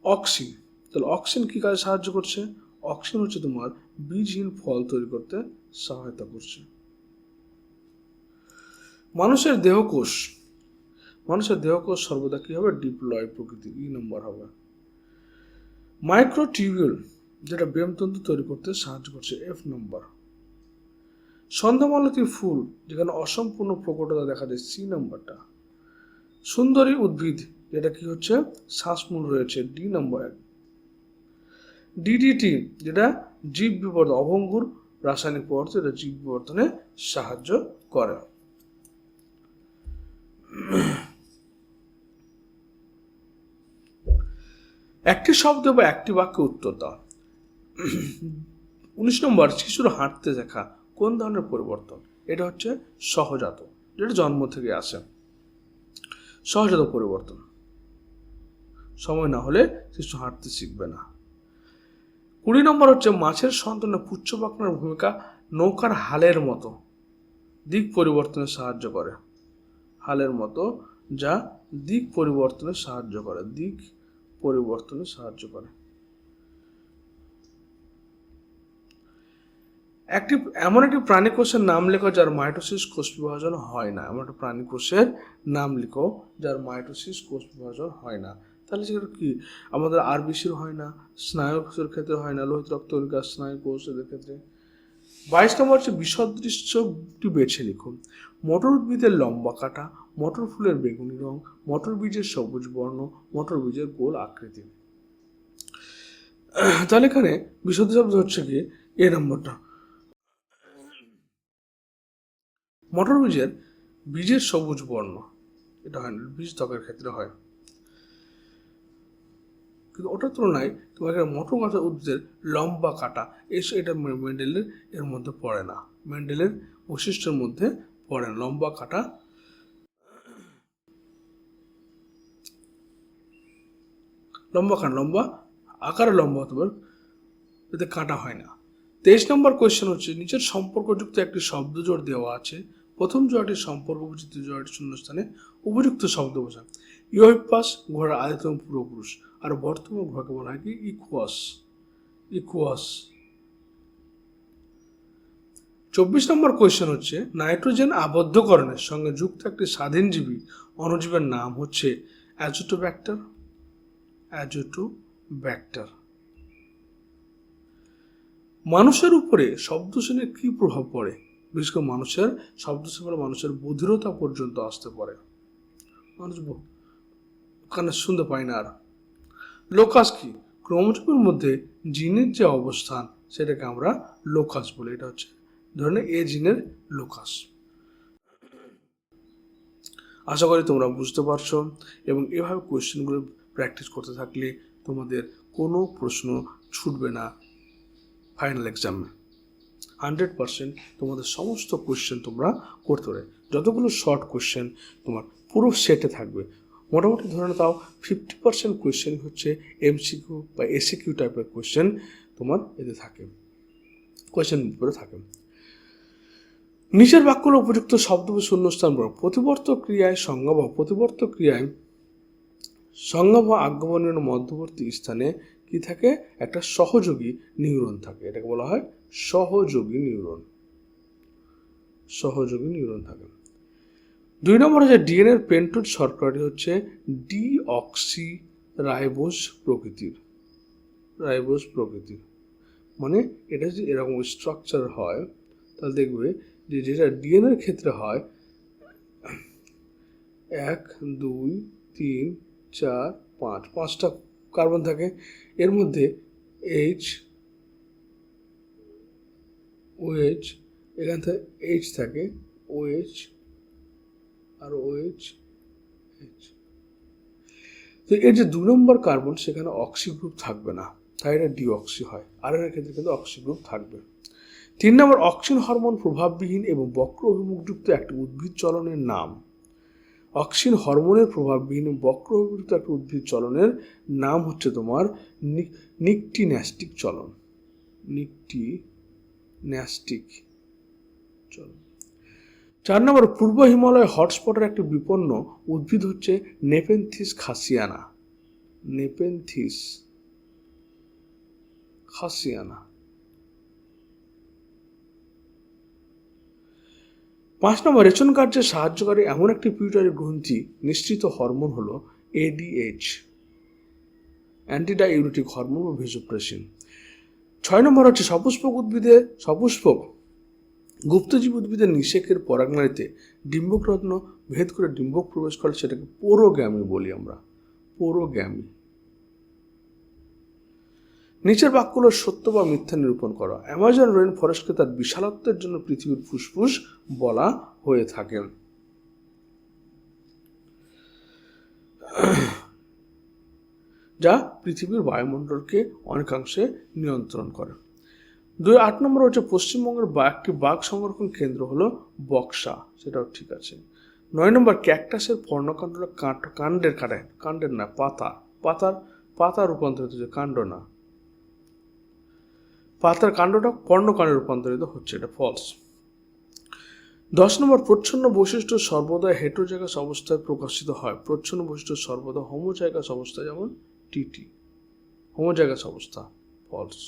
অক্সিন, তাহলে অক্সিন কি কাজে সাহায্য করছে? অক্সিন হচ্ছে তোমার বীজহীন ফল তৈরি করতে সহায়তা করছে। মানুষের দেহকোষ সর্বদা কি হবে? ডিপ্লয় প্রকৃতির, ই নম্বর হবে। মাইক্রোটিউবিউল যেটা ব্যায়ামতন্তু তৈরি করতে সাহায্য করছে, এফ নম্বর। সন্ধ্যামালতী ফুল যেখানে অসম্পূর্ণ প্রকটতা দেখা যায়, সি নম্বরটা। সুন্দরী উদ্ভিদ যেটা কি হচ্ছে? শ্বাসমূল রয়েছে, ডি নম্বর। ডিডিটি যেটা জীব বিবর্ধন, অভঙ্গুর রাসায়নিক পদার্থ, এটা জীব বিবর্ধনে সাহায্য করে। একটি শব্দ বা একটি বাক্যে উত্তর দাও। 19 নম্বর শিশুর হাঁটতে শেখা কোন ধরনের পরিবর্তন? এটা হচ্ছে সহজাত, যেটা জন্ম থেকে আসে, সহজাত পরিবর্তন। সময় না হলে শিশু হাঁটতে শিখবে না। 20 নম্বর হচ্ছে মাছের সন্তানে পুচ্ছ পাখনার ভূমিকা নৌকার হালের মতো দিক পরিবর্তনে সাহায্য করে, হালের মতো যা দিক পরিবর্তনে সাহায্য করে। এমন একটি প্রাণী কোষের নাম লেখো যার মাইটোসিস কোষ বিভাজন হয় না। এমন একটা প্রাণী কোষের নাম লিখো যার মাইটোসিস কোষ বিভাজন হয় না। তাহলে সেটা কি? আমাদের আরবিসির হয় না, স্নায়ু কোষের ক্ষেত্রে হয় না, লোহিত রক্তকণিকা, স্নায়ু কোষ এদের ক্ষেত্রে। 22 নম্বর হচ্ছে বিসদৃশ্যটি বেছে লিখুন। মটর উদ্ভিদের লম্বা কাঁটা, মটর ফুলের বেগুনি রং, মটর বীজের সবুজ বর্ণ, মটর বীজের গোল আকৃতি। তাহলে এখানে বিশুদ্ধ শব্দ হচ্ছে কি? এ নম্বরটা। মটর বীজের সবুজ বর্ণ, এটা হয় না, বীজ ত্বকের ক্ষেত্রে হয়, কিন্তু ওটার তুলনায় তোমার মটর গাছের উদ্ভিদের লম্বা কাটা এটা মেন্ডেলের এর মধ্যে পড়ে না, মেন্ডেলের বৈশিষ্ট্যের মধ্যে পড়ে না। লম্বা কাটা, লম্বা আকারে লম্বা হতে পারে, এতে কাটা হয় না। 23 নম্বর কোয়েশ্চেন হচ্ছে নিচের সম্পর্কযুক্ত একটি শব্দ জোড় দেওয়া আছে। প্রথম জোড়াটির সম্পর্ক বুঝে দ্বিতীয় জোড়াটির শূন্যস্থানে উপযুক্ত শব্দ বোঝায়। ইউহিপাস ঘোড়ার আদিতম পূর্বপুরুষ, আর বর্তমান ঘোড়াকে বলা হয় কি? ইকুয়াস। 24 নম্বর কোয়েশ্চেন হচ্ছে নাইট্রোজেন আবদ্ধকরণের সঙ্গে যুক্ত একটি স্বাধীনজীবী অণুজীবের নাম হচ্ছে অ্যাজোটোব্যাক্টার। মানুষের উপরে শব্দশ্রেণীর কি প্রভাব পড়ে? বিশেষ করে মানুষের শব্দশ্রেণী মানুষের বধিরতা পর্যন্ত আসতে পারে, মানুষ কানে শুনতে পায় না। আর লোকাস কি? ক্রোমোজোমের মধ্যে জিনের যে অবস্থান সেটাকে আমরা লোকাস বলি, এটা হচ্ছে ধরনের এ জিনের লোকাস। আশা করি তোমরা বুঝতে পারছো এবং এভাবে কোয়েশ্চেনগুলো প্র্যাকটিস করতে থাকলে তোমাদের কোনো প্রশ্ন ছুটবে না ফাইনাল এক্সামে। 100% তোমাদের সমস্ত কোয়েশ্চেন তোমরা করতে পারবে। যতগুলো শর্ট কোয়েশ্চেন তোমার পুরো সেটে থাকবে, মোটামুটি ধরে নাও 50% কোয়েশ্চেন হচ্ছে এমসিকিউ বা এসিকিউ টাইপের কোয়েশ্চেন তোমার এতে থাকে, কোয়েশ্চেন উপরে থাকে। নিচের বাক্যগুলো উপযুক্ত শব্দ বা শূন্যস্থান পূরণ। প্রতিবর্তক ক্রিয়ায় সংজ্ঞা বা প্রতিবর্তক ক্রিয়ায় সংজ্ঞা বা আজ্ঞাবর্ণের মধ্যবর্তী স্থানে কি থাকে? একটা সহযোগী নিউরন থাকে, এটাকে বলা হয় সহযোগী নিউরন। সহযোগী নিউরন থাকে। 2 নম্বর হচ্ছে ডিএনএর পেন্টোজ শর্করাটি হচ্ছে ডিঅক্সি রাইবোজ প্রকৃতির। রাইবোজ প্রকৃতির মানে এটা যদি এরকম স্ট্রাকচার হয় তাহলে দেখবে যে যেটা ডিএনএর ক্ষেত্রে হয় 1 2 3 4 5 5টা কার্বন থাকে, এর মধ্যে এইচ ওএইচ, এখান থেকে এইচ থাকে, ওএইচ আর ওএইচ এইচ। তো এর যে 2 নম্বর কার্বন সেখানে অক্সি গ্রুপ থাকবে না, তাই এটা ডিঅক্সি হয়। আর এর ক্ষেত্রে কিন্তু অক্সি গ্রুপ থাকবে। 3 নম্বর অক্সিন হরমোন প্রভাববিহীন এবং বক্র অভিমুখযুক্ত একটি উদ্ভিদ চলনের নাম। অক্সিন হরমোনের প্রভাববিহীন বক্র অভিমুখযুক্ত একটি উদ্ভিদ চলনের নাম হচ্ছে তোমার নিকটিন্যাস্টিক চলন। নিকটিন্যাস্টিক চলন। 4 নম্বর পূর্ব হিমালয় হটস্পটের একটি বিপন্ন উদ্ভিদ হচ্ছে নেপেনথিস খাসিয়ানা। নেপেনথিস খাসিয়ানা। 5 নম্বর রেচন কার্যে সাহায্যকারী এমন একটি পিউটারি গ্রন্থি নিঃসৃত হরমোন হলো এডিএইচ, অ্যান্টিডাইউরেটিক হরমোন বা ভেসোপ্রেসিন। 6 নম্বর হচ্ছে সপুষ্পক গুপ্তজীব উদ্ভিদের নিষেকের পরাগনালীতে ডিম্বক রত্ন ভেদ করে ডিম্বক প্রবেশ করে, সেটাকে পোরোগ্যামি বলি আমরা, পোরোগ্যামি। নিচের বাক্যগুলো সত্য বা মিথ্যা নিরূপণ করা। অ্যামাজন রেইন ফরেস্টকে তার বিশালত্বের জন্য পৃথিবীর ফুসফুস বলা হয়ে থাকে। যা পৃথিবীর বায়ুমণ্ডলকে অনেকাংশে নিয়ন্ত্রণ করে। 8 নম্বর হচ্ছে পশ্চিমবঙ্গের একটি বাঘ সংরক্ষণ কেন্দ্র হলো বক্সা, সেটাও ঠিক আছে। 9 নম্বর ক্যাকটাসের পর্ণকাণ্ডটা কাণ্ডের না পাতা রূপান্তরিত হচ্ছে, কাণ্ড না, পাতার কাণ্ডটা পর্ণকাণ্ডে রূপান্তরিত হচ্ছে, এটা ফলস। 10 নম্বর প্রচ্ছন্ন বৈশিষ্ট্য সর্বদা হেটেরোজাইগাস অবস্থায় প্রকাশিত হয়। প্রচ্ছন্ন বৈশিষ্ট্য সর্বদা হোমোজাইগাস অবস্থায়, যেমন টিটি হোমোজাইগাস অবস্থা, ফলস।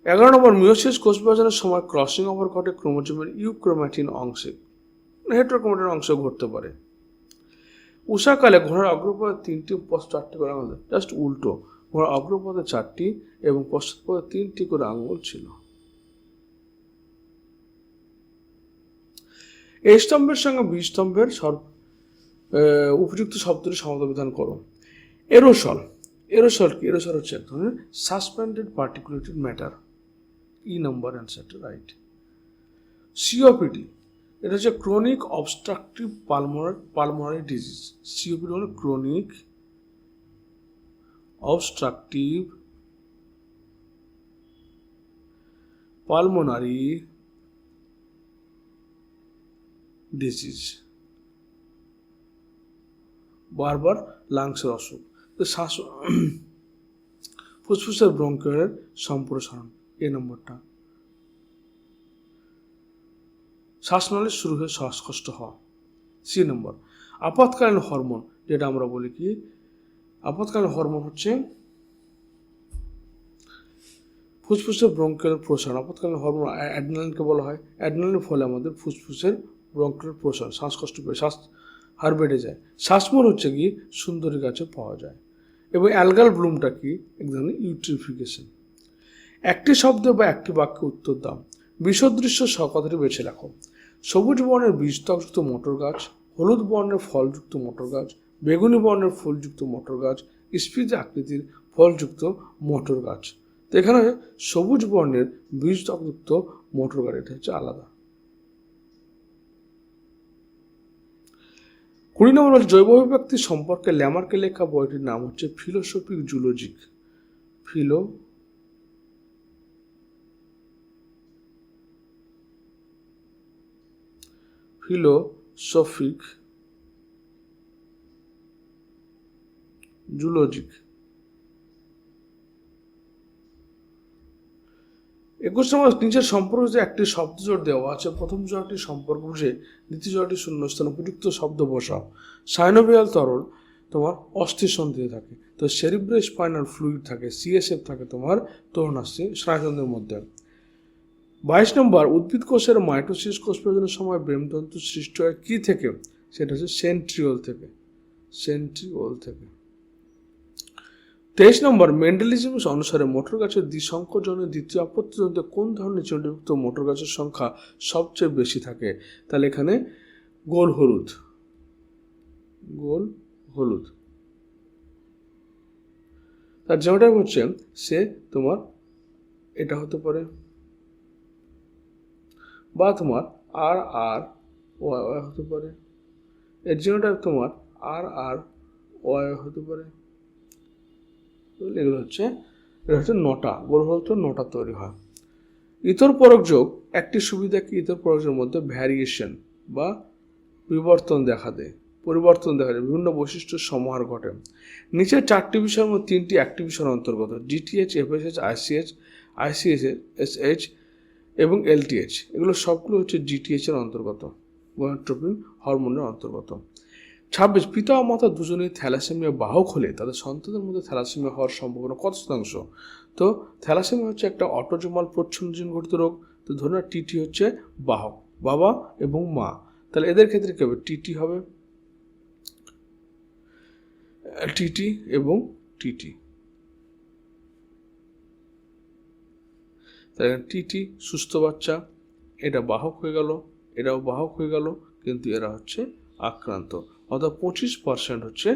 11 নম্বর মিওসিস কোষ বিভাজনের সময় ক্রসিং ওভার ঘটে ক্রোমোজোমের ইউক্রোম্যাটিন অংশে, হেটেরোক্রোম্যাটিন অংশ ঘটতে পারে। উষাকালে ঘোড়ার অগ্রপদে 3টি 4টি করে আঙুল, জাস্ট উল্টো, ঘোড়ার অগ্রপদে 4টি এবং পশ্চাৎপদে 3টি করে আঙুল ছিল। এই স্তম্ভের সঙ্গে বি স্তম্ভের উপযুক্ত শব্দটি সমাধান করো। এরোসল। এরোসল কি? এরোসল হচ্ছে এক ধরনের সাসপেন্ডেড পার্টিকুলেটেড ম্যাটার। ই নাম্বার অ্যান্সারটা রাইট। সিওপিডি, এটা হচ্ছে chronic obstructive pulmonary disease. COPD হলো ক্রনিক অবস্ট্রাকটিভ পালমোনারি ডিজিজ, বারবার লাংসের অসুখ। শ্বাস ফুসফুসের ব্রঙ্কিওলের সম্প্রসারণ, এই নম্বরটা। শ্বাসনালী শুরু হয়ে শ্বাসকষ্ট হওয়া, সি নম্বর। আপাতকালীন হরমোন, যেটা আমরা বলি কি আপাতকালীন হরমোন হচ্ছে ফুসফুসের ব্রঙ্কিওলের প্রসারণ। আপাতকালীন হরমোন অ্যাড্রিনালিনকে বলা হয়। অ্যাড্রিনালিনের ফলে আমাদের ফুসফুসের ব্রঙ্কিওলের প্রসারণ, শ্বাসকষ্ট পেয়ে শ্বাস হার বেড়ে যায়। শ্বাসমূল হচ্ছে কি সুন্দরী গাছে পাওয়া যায়। এবং অ্যালগাল ব্লুমটা কি এক ধরনের ইউট্রিফিকেশন। একটি শব্দ বা একটি বাক্যে উত্তর দাও। বিষদৃশ্য কথাটি বেছে রাখো। সবুজ বর্ণের বীজত্বকযুক্ত মটর গাছ, হলুদ বর্ণের ফলযুক্ত মটর গাছ, বেগুনি বর্ণের ফুলযুক্ত মটর গাছ, স্ফীত আকৃতির ফলযুক্ত মটর গাছ। তো এখানে সবুজ বর্ণের বীজত্বকযুক্ত মটর গাছ, এটা হচ্ছে আলাদা। 20 নম্বর হচ্ছে জৈব অভিব্যক্তি সম্পর্কে ল্যামার্কে লেখা বইটির নাম হচ্ছে ফিলোসফিক জুলজিক। ফিলোসফিক জুলজিক। 21 নম্বর নিচের সম্পর্ক যে একটি শব্দ জোড় দেওয়া আছে, প্রথম জোড়টি সম্পর্ক বুঝে দ্বিতীয় জোড়টি শূন্যস্থান উপযুক্ত শব্দ বসাও। সাইনোভিয়াল তরল তোমার অস্থি সন্ধিতে থাকে, তো সেরিব্রো স্পাইনাল ফ্লুইড থাকে, সিএসএফ থাকে তোমার তরুণাস্থি স্নায়ুতন্ত্রের মধ্যে। 22 নম্বর উদ্ভিদ কোষের মাইটোসিস কোষ বিভাজনের সময় ব্রেমতন্তু সৃষ্টি হয় কি থেকে? সেটা হচ্ছে সেন্ট্রিওল থেকে। 23 নম্বর মেন্ডেলিজম অনুসারে মোটর গাছের দ্বিসংকরজনের দ্বিতীয় আপত্তিজনিত কোন ধরনের চিহ্নযুক্ত মোটর গাছের সংখ্যা সবচেয়ে বেশি থাকে? তাহলে এখানে গোল হলুদ। তার যেটা হচ্ছে সে তোমার এটা হতে পারে, বা তোমার আর ওয়াই হতে পারে, এর জন্যটা তোমার আর ওয়াই হতে পারে। এগুলো হচ্ছে নটা, গোল হল তো নটা তৈরি হয়। ইতর পরক যোগ একটি সুবিধা কি? ইতর পরকের মধ্যে ভ্যারিয়েশন বা পরিবর্তন দেখা দেয়, বিভিন্ন বৈশিষ্ট্যের সমাহার ঘটে। নিচের 4টি বিষয়ের মধ্যে 3টি অ্যাক্টিভিশন অন্তর্গত, ডিটিএইচ, এফএসএইচ, আইসিএইচ এবং এলটিএইচ। এগুলো সবগুলো হচ্ছে জিটিএইচ এর অন্তর্গত, গোনাডোট্রপিন হরমোনের অন্তর্গত। 26 পিতা ও মাতা দুজনেই থ্যালাসেমিয়া বাহক হলে তাদের সন্তানদের মধ্যে থ্যালাসেমিয়া হওয়ার সম্ভাবনা কত শতাংশ? তো থ্যালাসেমিয়া হচ্ছে একটা অটোজোমাল প্রচ্ছন্ন জিন গঠিত রোগ। তো ধরুন টিটি হচ্ছে বাহক, বাবা এবং মা, তাহলে এদের ক্ষেত্রে কি হবে? টিটি হবে, টিটি এবং টিটি। তাহলে টিটি সুস্থ বাচ্চা, এটা বাহক হয়ে গেল, এটাও বাহক হয়ে গেল, কিন্তু এরা হচ্ছে আক্রান্ত, অর্থাৎ 25% হচ্ছে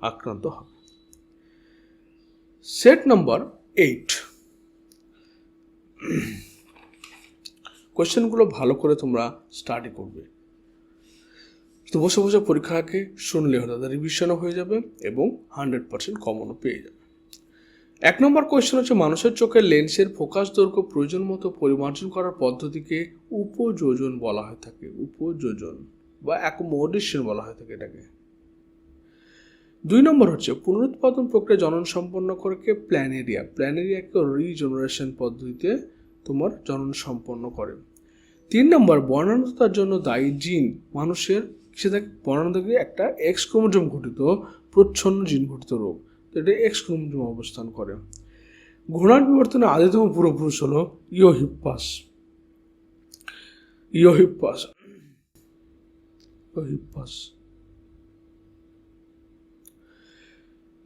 আক্রান্ত হবে। সেট নাম্বার 8, কোয়েশ্চেনগুলো ভালো করে তোমরা স্টাডি করবে। তো বসে বসে পরীক্ষাকে শুনলে হলো, রিভিশনও হয়ে যাবে এবং 100% কমনও পেয়ে যাবে। 1 নম্বর কোয়েশ্চেন হচ্ছে মানুষের চোখের লেন্সের ফোকাস দৈর্ঘ্য প্রয়োজন মতো পরিমার্জন করার পদ্ধতিকে উপযোজন বলা হয়ে থাকে। উপযোজন বা অ্যাকোমোডেশন বলা হয়ে থাকে এটাকে। 2 নম্বর হচ্ছে পুনরুৎপাদন প্রক্রিয়া জনন সম্পন্ন করে প্ল্যানেরিয়াকে রিজেনারেশন পদ্ধতিতে তোমার জনন সম্পন্ন করে। 3 নম্বর বর্ণাঢ্যতার জন্য দায়ী জিন মানুষের সেটা বর্ণাঢ্যতাকে একটা এক্স ক্রোমোজোম ঘটিত প্রচ্ছন্ন জিন ঘটিত রোগ, এটা এক্স ক্রোমোজোম অবস্থান করে। ঘোড়ার বিবর্তনে আদিতম পূর্বপুরুষ হলো ইওহিপ্পাস।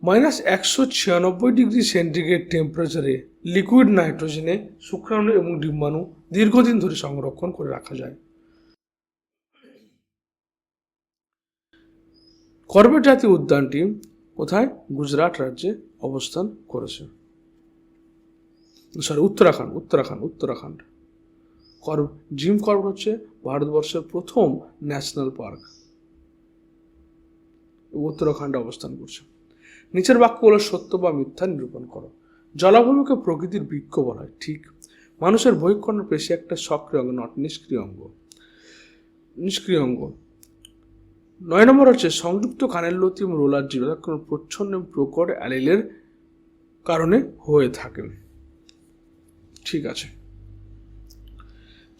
-196°C টেম্পারেচারে লিকুইড নাইট্রোজেনে শুক্রাণু এবং ডিম্বাণু দীর্ঘদিন ধরে সংরক্ষণ করে রাখা যায়। করবেট জাতীয় উদ্যানটি কোথায়? গুজরাট রাজ্যে অবস্থান করেছে, উত্তরাখণ্ড। জিম করবেট হচ্ছে ভারতবর্ষের প্রথম ন্যাশনাল পার্ক, উত্তরাখণ্ডে অবস্থান করছে। নিচের বাক্যগুলো সত্য বা মিথ্যা নিরূপণ করো। জলাভূমিকে প্রকৃতির বৃক্ষ বলা হয়, ঠিক। মানুষের বহিঃকর্ণ পেশি একটা সক্রিয় অঙ্গ, নট নিষ্ক্রিয় অঙ্গ। 9 নম্বর হচ্ছে সংযুক্ত কানের লতি এবং রোলার জিরো প্রচ্ছন্ন এবং প্রকট অ্যালিলের কারণে হয়ে থাকে, ঠিক আছে।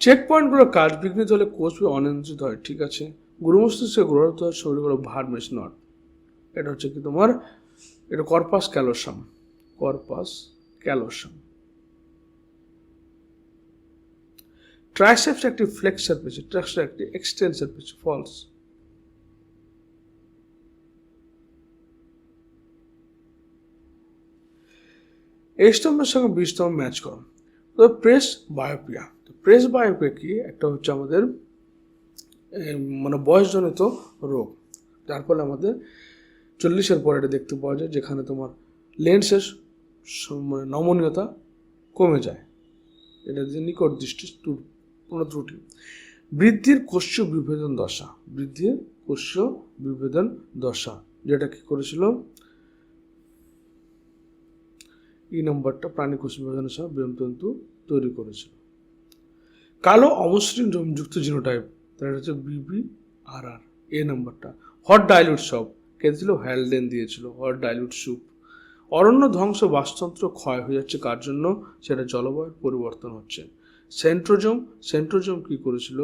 চেক পয়েন্টগুলো কাজ বিঘ্নিত হলে কোষ অনিয়ন্ত্রিত হয়, ঠিক আছে। গুরুমস্তিষ্কে গ্রহিত হয় শরীরগুলো ভার্মেস নট, এটা হচ্ছে কি তোমার, এটা কর্পাস ক্যালোসাম। ট্রাইসেপস একটি ফ্লেক্সার পেশি, ট্রাইসেপস একটি এক্সটেন্সর পেশি, ফলস। এই স্তম্ভের সঙ্গে 20 স্তম্ভ ম্যাচ করো। তো প্রেস বায়োপিয়া কি? একটা হচ্ছে আমাদের মানে বয়সজনিত রোগ, যার ফলে আমাদের 40-এর পরে এটা দেখতে পাওয়া যায়, যেখানে তোমার লেন্সের মানে নমনীয়তা কমে যায়, এটা যে নিকট দৃষ্টি ত্রুটি। বৃদ্ধির কোষীয় বিভেদন দশা, কোষীয় বিভেদন দশা, যেটা কি করেছিল নম্বরটা প্রাণী কোষীয় বিভেদন দশা ব্রেনতন্তু তৈরি করেছিল। কালো অমসৃণ যুক্ত জিনোটাইপ, তার হচ্ছে BBRR, নম্বরটা। হট ডাইলিউট সব কে দিয়েছিল? হ্যালডেন দিয়েছিল, হট ডাইলিউট স্যুপ। অরণ্য ধ্বংস, বাস্তুতন্ত্র ক্ষয় হয়ে যাচ্ছে, কার জন্য? সেটা জলবায়ুর পরিবর্তন হচ্ছে। সেন্ট্রোজোম কি করেছিল?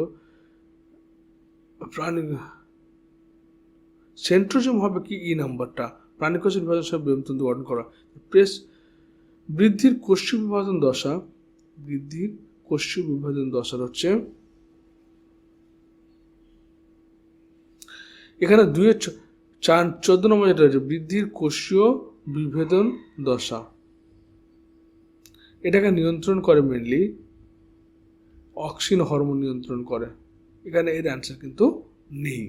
সেন্ট্রোজোম হবে কি নম্বরটা, প্রাণীকোষের বিভাজন সব ব্রেনতন্তু গঠন করা। বৃদ্ধির কোষীয় বিভাজন দশা, বৃদ্ধির কোষীয় বিভাজন দশার হচ্ছে এখানে 2-14 নম্বর যেটা রয়েছে, বৃদ্ধির কোষীয় বিভেদন দশা। এটাকে নিয়ন্ত্রণ করে মেনলি অক্সিন হরমোন নিয়ন্ত্রণ করে। এখানে এর অ্যান্সার কিন্তু নেই।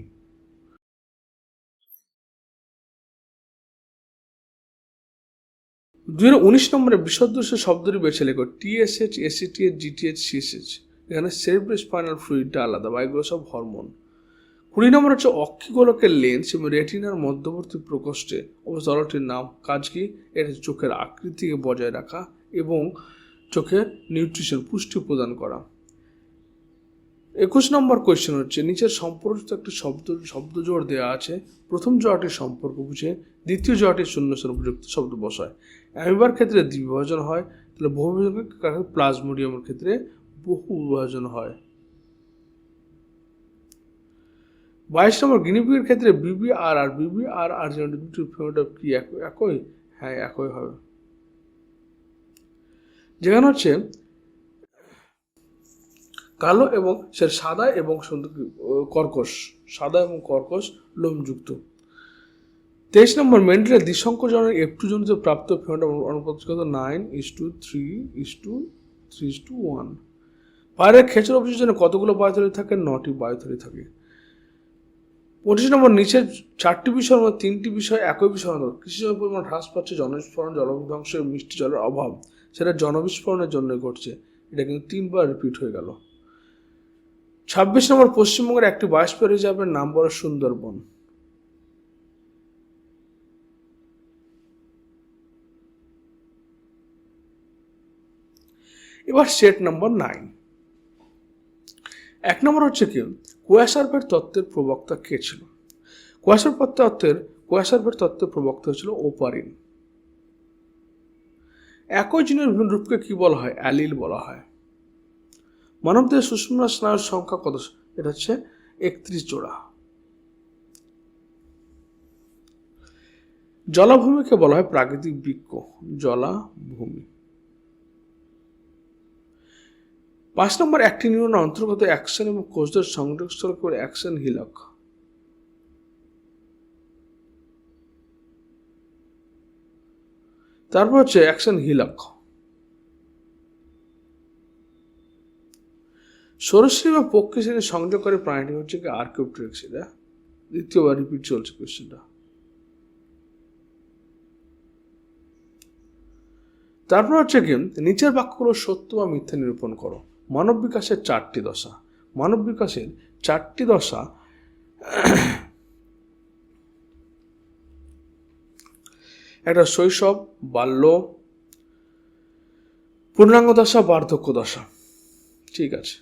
2019 নম্বরে বিশদদোষে শব্দটি বেছে লেখো। TSH, ACTH, GTH, CSH। এখানে সেরিব্রোস্পাইনাল ফ্লুইডটা আলাদা, বা এগুলো সব হরমোন। 20 নম্বর হচ্ছে অক্ষিগোলকের লেন্স এবং রেটিনার মধ্যবর্তী প্রকোষ্ঠে তলটির নাম। কাজ কি? এটা চোখের আকৃতিকে বজায় রাখা এবং চোখের নিউট্রিশন, পুষ্টি প্রদান করা। 21 নম্বর কোয়েশ্চেন হচ্ছে, নিচের সম্পর্কিত একটি শব্দজোড় দেওয়া আছে, প্রথম জোড়াটির সম্পর্ক বুঝে দ্বিতীয় জোড়াটির শূন্যস্থান উপযুক্ত শব্দ বসায়। অ্যামিবার ক্ষেত্রে দ্বিবিভাজন হয়, তাহলে বহুবিভাজন প্লাজমোডিয়ামের ক্ষেত্রে বহু বিভাজন হয়। 22 নম্বর গিনিপিগের ক্ষেত্রে BBRR দুটি ফিনোটাইপ কি একই? হ্যাঁ, একই হবে। যেখানে হচ্ছে কালো এবং সে সাদা এবং কর্কশ, সাদা এবং কর্কশ লোমযুক্ত। 23 নম্বর মেন্ডেলের দ্বিসংকোচনের F2 জনিত প্রাপ্ত ফিনোটাইপ অনুপাত 9:3:1। পায়ের খেঁচর অবশিষ্টনে কতগুলো বায়ুথলি থাকে? 9টি বায়ুথলি থাকে। 25 নম্বর নিচের 4টি বিষয়ের মধ্যে 3টি বিষয় একই বিষয় হল কৃষিজমির পরিমাণ হ্রাস পাচ্ছে, জনবিস্ফোরণ, জলধ্বংস, মিষ্টি জলের অভাব। সেটা জনবিস্ফোরণের জন্য ঘটছে। এটা কিন্তু 3বার রিপিট হয়ে গেল। 26 নম্বর পশ্চিমবঙ্গের একটি বায়োস্ফিয়ার রিজার্ভের নাম বলো সুন্দরবন। এবার সেট নম্বর 9। 1 নম্বর হচ্ছে কি, কোয়াসার্ভের তত্ত্বের প্রবক্তা কে ছিল? কোয়াসার্ভের তত্ত্বের প্রবক্তা ছিল ওপারিন। একই জিনের বিভিন্ন রূপকে কি বলা হয়? অ্যালিল বলা হয়। মানবদেহের সুষুম্না স্নায়ুর সংখ্যা কত? এটা হচ্ছে 31 জোড়া। জলাভূমিকে বলা হয় প্রাকৃতিক বৃক্ষ, জলাভূমি। 5 নম্বর একটি নিউরনের অন্তর্গত অ্যাকশন এবং কোষদের সংযোগস্থল করে অ্যাকশন হিলক। তারপর হচ্ছে অ্যাকশন হিলক। সরীসৃপ বা পক্ষী শ্রেণীর সংযোগকারী প্রাণীটি হচ্ছে কি আর্কিওপ্টেরিক্স। এটা দ্বিতীয়বার রিপিট চলছে কোয়েশ্চেনটা। তারপর হচ্ছে কি, নিচের বাক্যগুলো সত্য বা মিথ্যা নিরূপণ করো। মানব বিকাশের 4টি দশা। মানব বিকাশের 4টি দশা একটা শৈশব, বাল্য, পূর্ণাঙ্গ দশা, বার্ধক্য দশা। ঠিক আছে।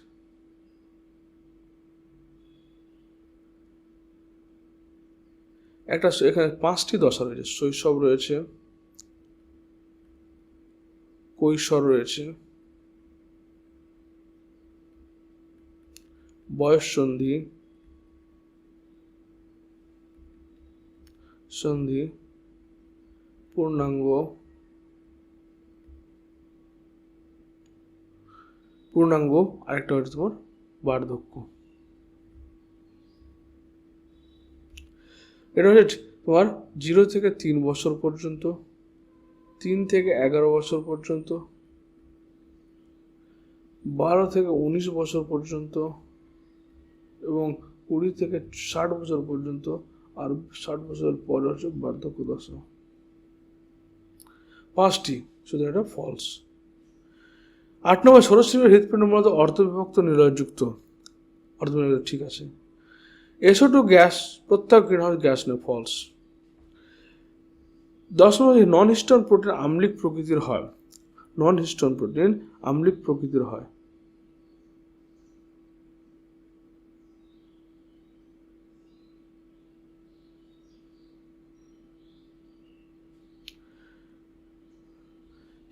এখানে 5টি দশা রয়েছে। শৈশব রয়েছে, কৈশোর রয়েছে, বয়ঃসন্ধি, সন্ধি, পূর্ণাঙ্গ, আরেকটা হচ্ছে তোমার বার্ধক্য। এটা হচ্ছে তোমার 0 থেকে 3 বছর পর্যন্ত, 3 থেকে 11 বছর পর্যন্ত, 12 থেকে 19 বছর পর্যন্ত এবং 20 থেকে 60 বছর পর্যন্ত। আর 60 বছরের পরে হচ্ছে বার্ধক্য দশা। 5টি, শুধু এটা ফলস। 8 নম্বর সরস্বতীর হৃদপিণ্ড মূলত অর্ধবিভক্ত নিলয়যুক্ত। ঠিক আছে। SO2 গ্যাস প্রত্যেক গ্রিনহাউস গ্যাস নয়, ফলস। 10 নম্বর, নন হিস্টোন প্রোটিন আম্লিক প্রকৃতির হয়। নন হিস্টোন প্রোটিন আম্লিক প্রকৃতির হয়।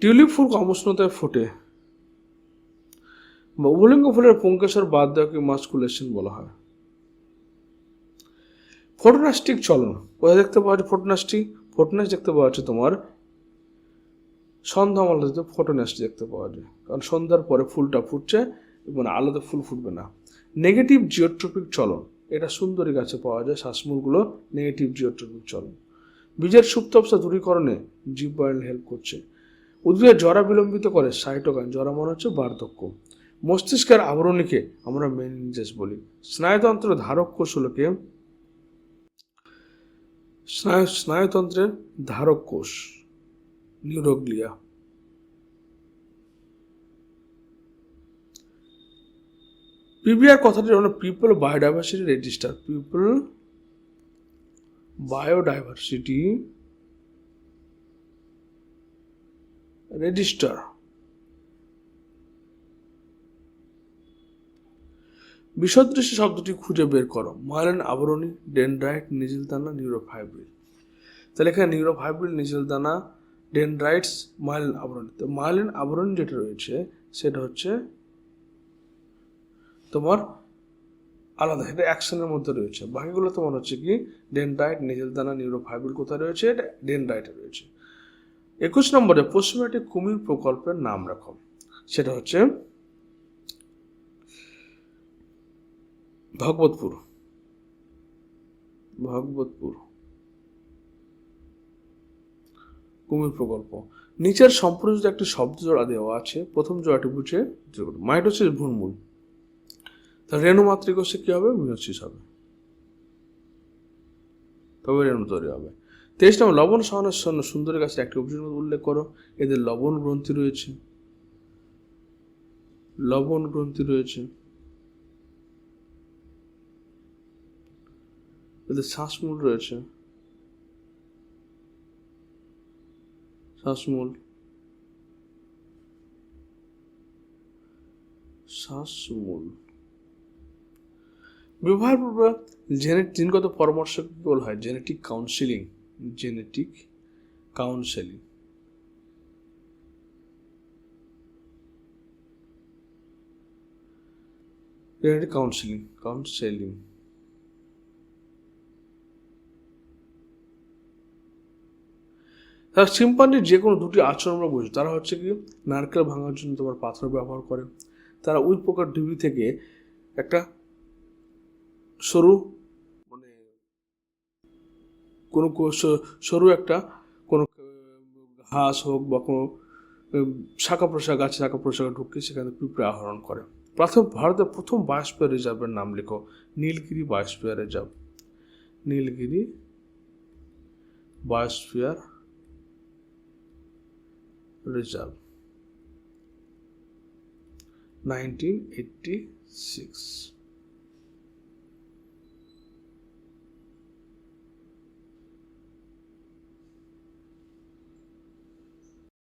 টিউলিপ ফুল কম উষ্ণতায় ফোটে। উভলিঙ্গ ফুলের পুংকেশর বাদ দেওয়াকে মাস্কুলেশন বলা হয়। ফটোনাস্টিক চলন কোথায় দেখতে পাওয়া যায়? ফটোনাস দেখতে পাওয়া যাচ্ছে তোমার সন্ধ্যা আলোতে ফটোনাস্টি দেখতে পাওয়া যায়, কারণ সন্ধ্যার পরে ফুলটা ফুটছে এবং আলোতে ফুল ফুটবে না। নেগেটিভ জিওট্রপিক চলন, এটা সুন্দরী গাছে পাওয়া যায়, শ্বাসমূলগুলো নেগেটিভ জিওট্রপিক চলন। বীজের সুপ্ত অবস্থা দূরীকরণে জিববাইল হেল্প করছে। উদ্ভিদের জরা বিলম্বিত করে সাইটোকাইন, জরা মনে হচ্ছে বার্ধক্য। মস্তিষ্কের আবরণীকে আমরা মেনিনজেস বলি। স্নায়ুতন্ত্রের ধারক কোষ হলো কে? স্নায়ুতন্ত্রের ধারক কোষ নিউরোগ্লিয়া। পিবিআর কথাটির হলো people biodiversity register. People biodiversity register. বিসদৃশ্য শব্দটি খুঁজে বের করো। মাইলিন আবরণী, ডেনড্রাইট, নিজেলদানা, নিউরোফাইব্রিল। তাহলে এখানে নিউরোফাইব্রিল, নিজেলদানা, ডেনড্রাইটস, মাইলিন আবরণী। তো মাইলিন আবরণী যেটা রয়েছে সেটা হচ্ছে তোমার আলাদা, এটা অ্যাকশনের মধ্যে রয়েছে। বাকিগুলো তোমার হচ্ছে কি ডেনড্রাইট, নিজেলদানা, নিউরোফাইব্রিল কোথায় রয়েছে? এটা ডেনড্রাইটে রয়েছে। 21 নম্বরে পশ্চিমে কুমির প্রকল্পের নাম রাখো। সেটা হচ্ছে ভগবতপুর। কুমির প্রকল্প। নিচের সম্পূর্ণ একটি শব্দ জোড়া দেওয়া আছে, প্রথম জোড়াটি বুঝে মাইটোসিস ভ্রূণমূল। তা রেণু মাতৃকোষে কি হবে? মিয়োসিস হবে, তবে রেণু তৈরি হবে। 23 নম্বর, লবণ সহনের জন্য সুন্দরী গাছের একটি উপজীবন উল্লেখ করো। এদের লবণ গ্রন্থি রয়েছে, এদের শ্বাসমূল রয়েছে, শ্বাসমূল। বিবাহের পূর্বে জিনগত পরামর্শ কি বলা হয়? Genetic counselling. তারা শিম্পাঞ্জির যে কোনো দুটি আচরণ আমরা বুঝি। তারা হচ্ছে কি নারকেল ভাঙার জন্য তোমার পাথর ব্যবহার করে। তারা উই পোকার ঢিবি থেকে একটা সরু মানে কোনো সরু একটা কোনো ঘাস হোক বা কোনো শাখা প্রশাখা, গাছে শাখা প্রশাখা ঢুকে সেখানে পিঁপড়ে আহরণ করে। ভারতের প্রথম বায়োস্ফিয়ার রিজার্ভের নাম লেখো। Nilgiri biosphere reserve. Nilgiri biosphere reserve, 1986।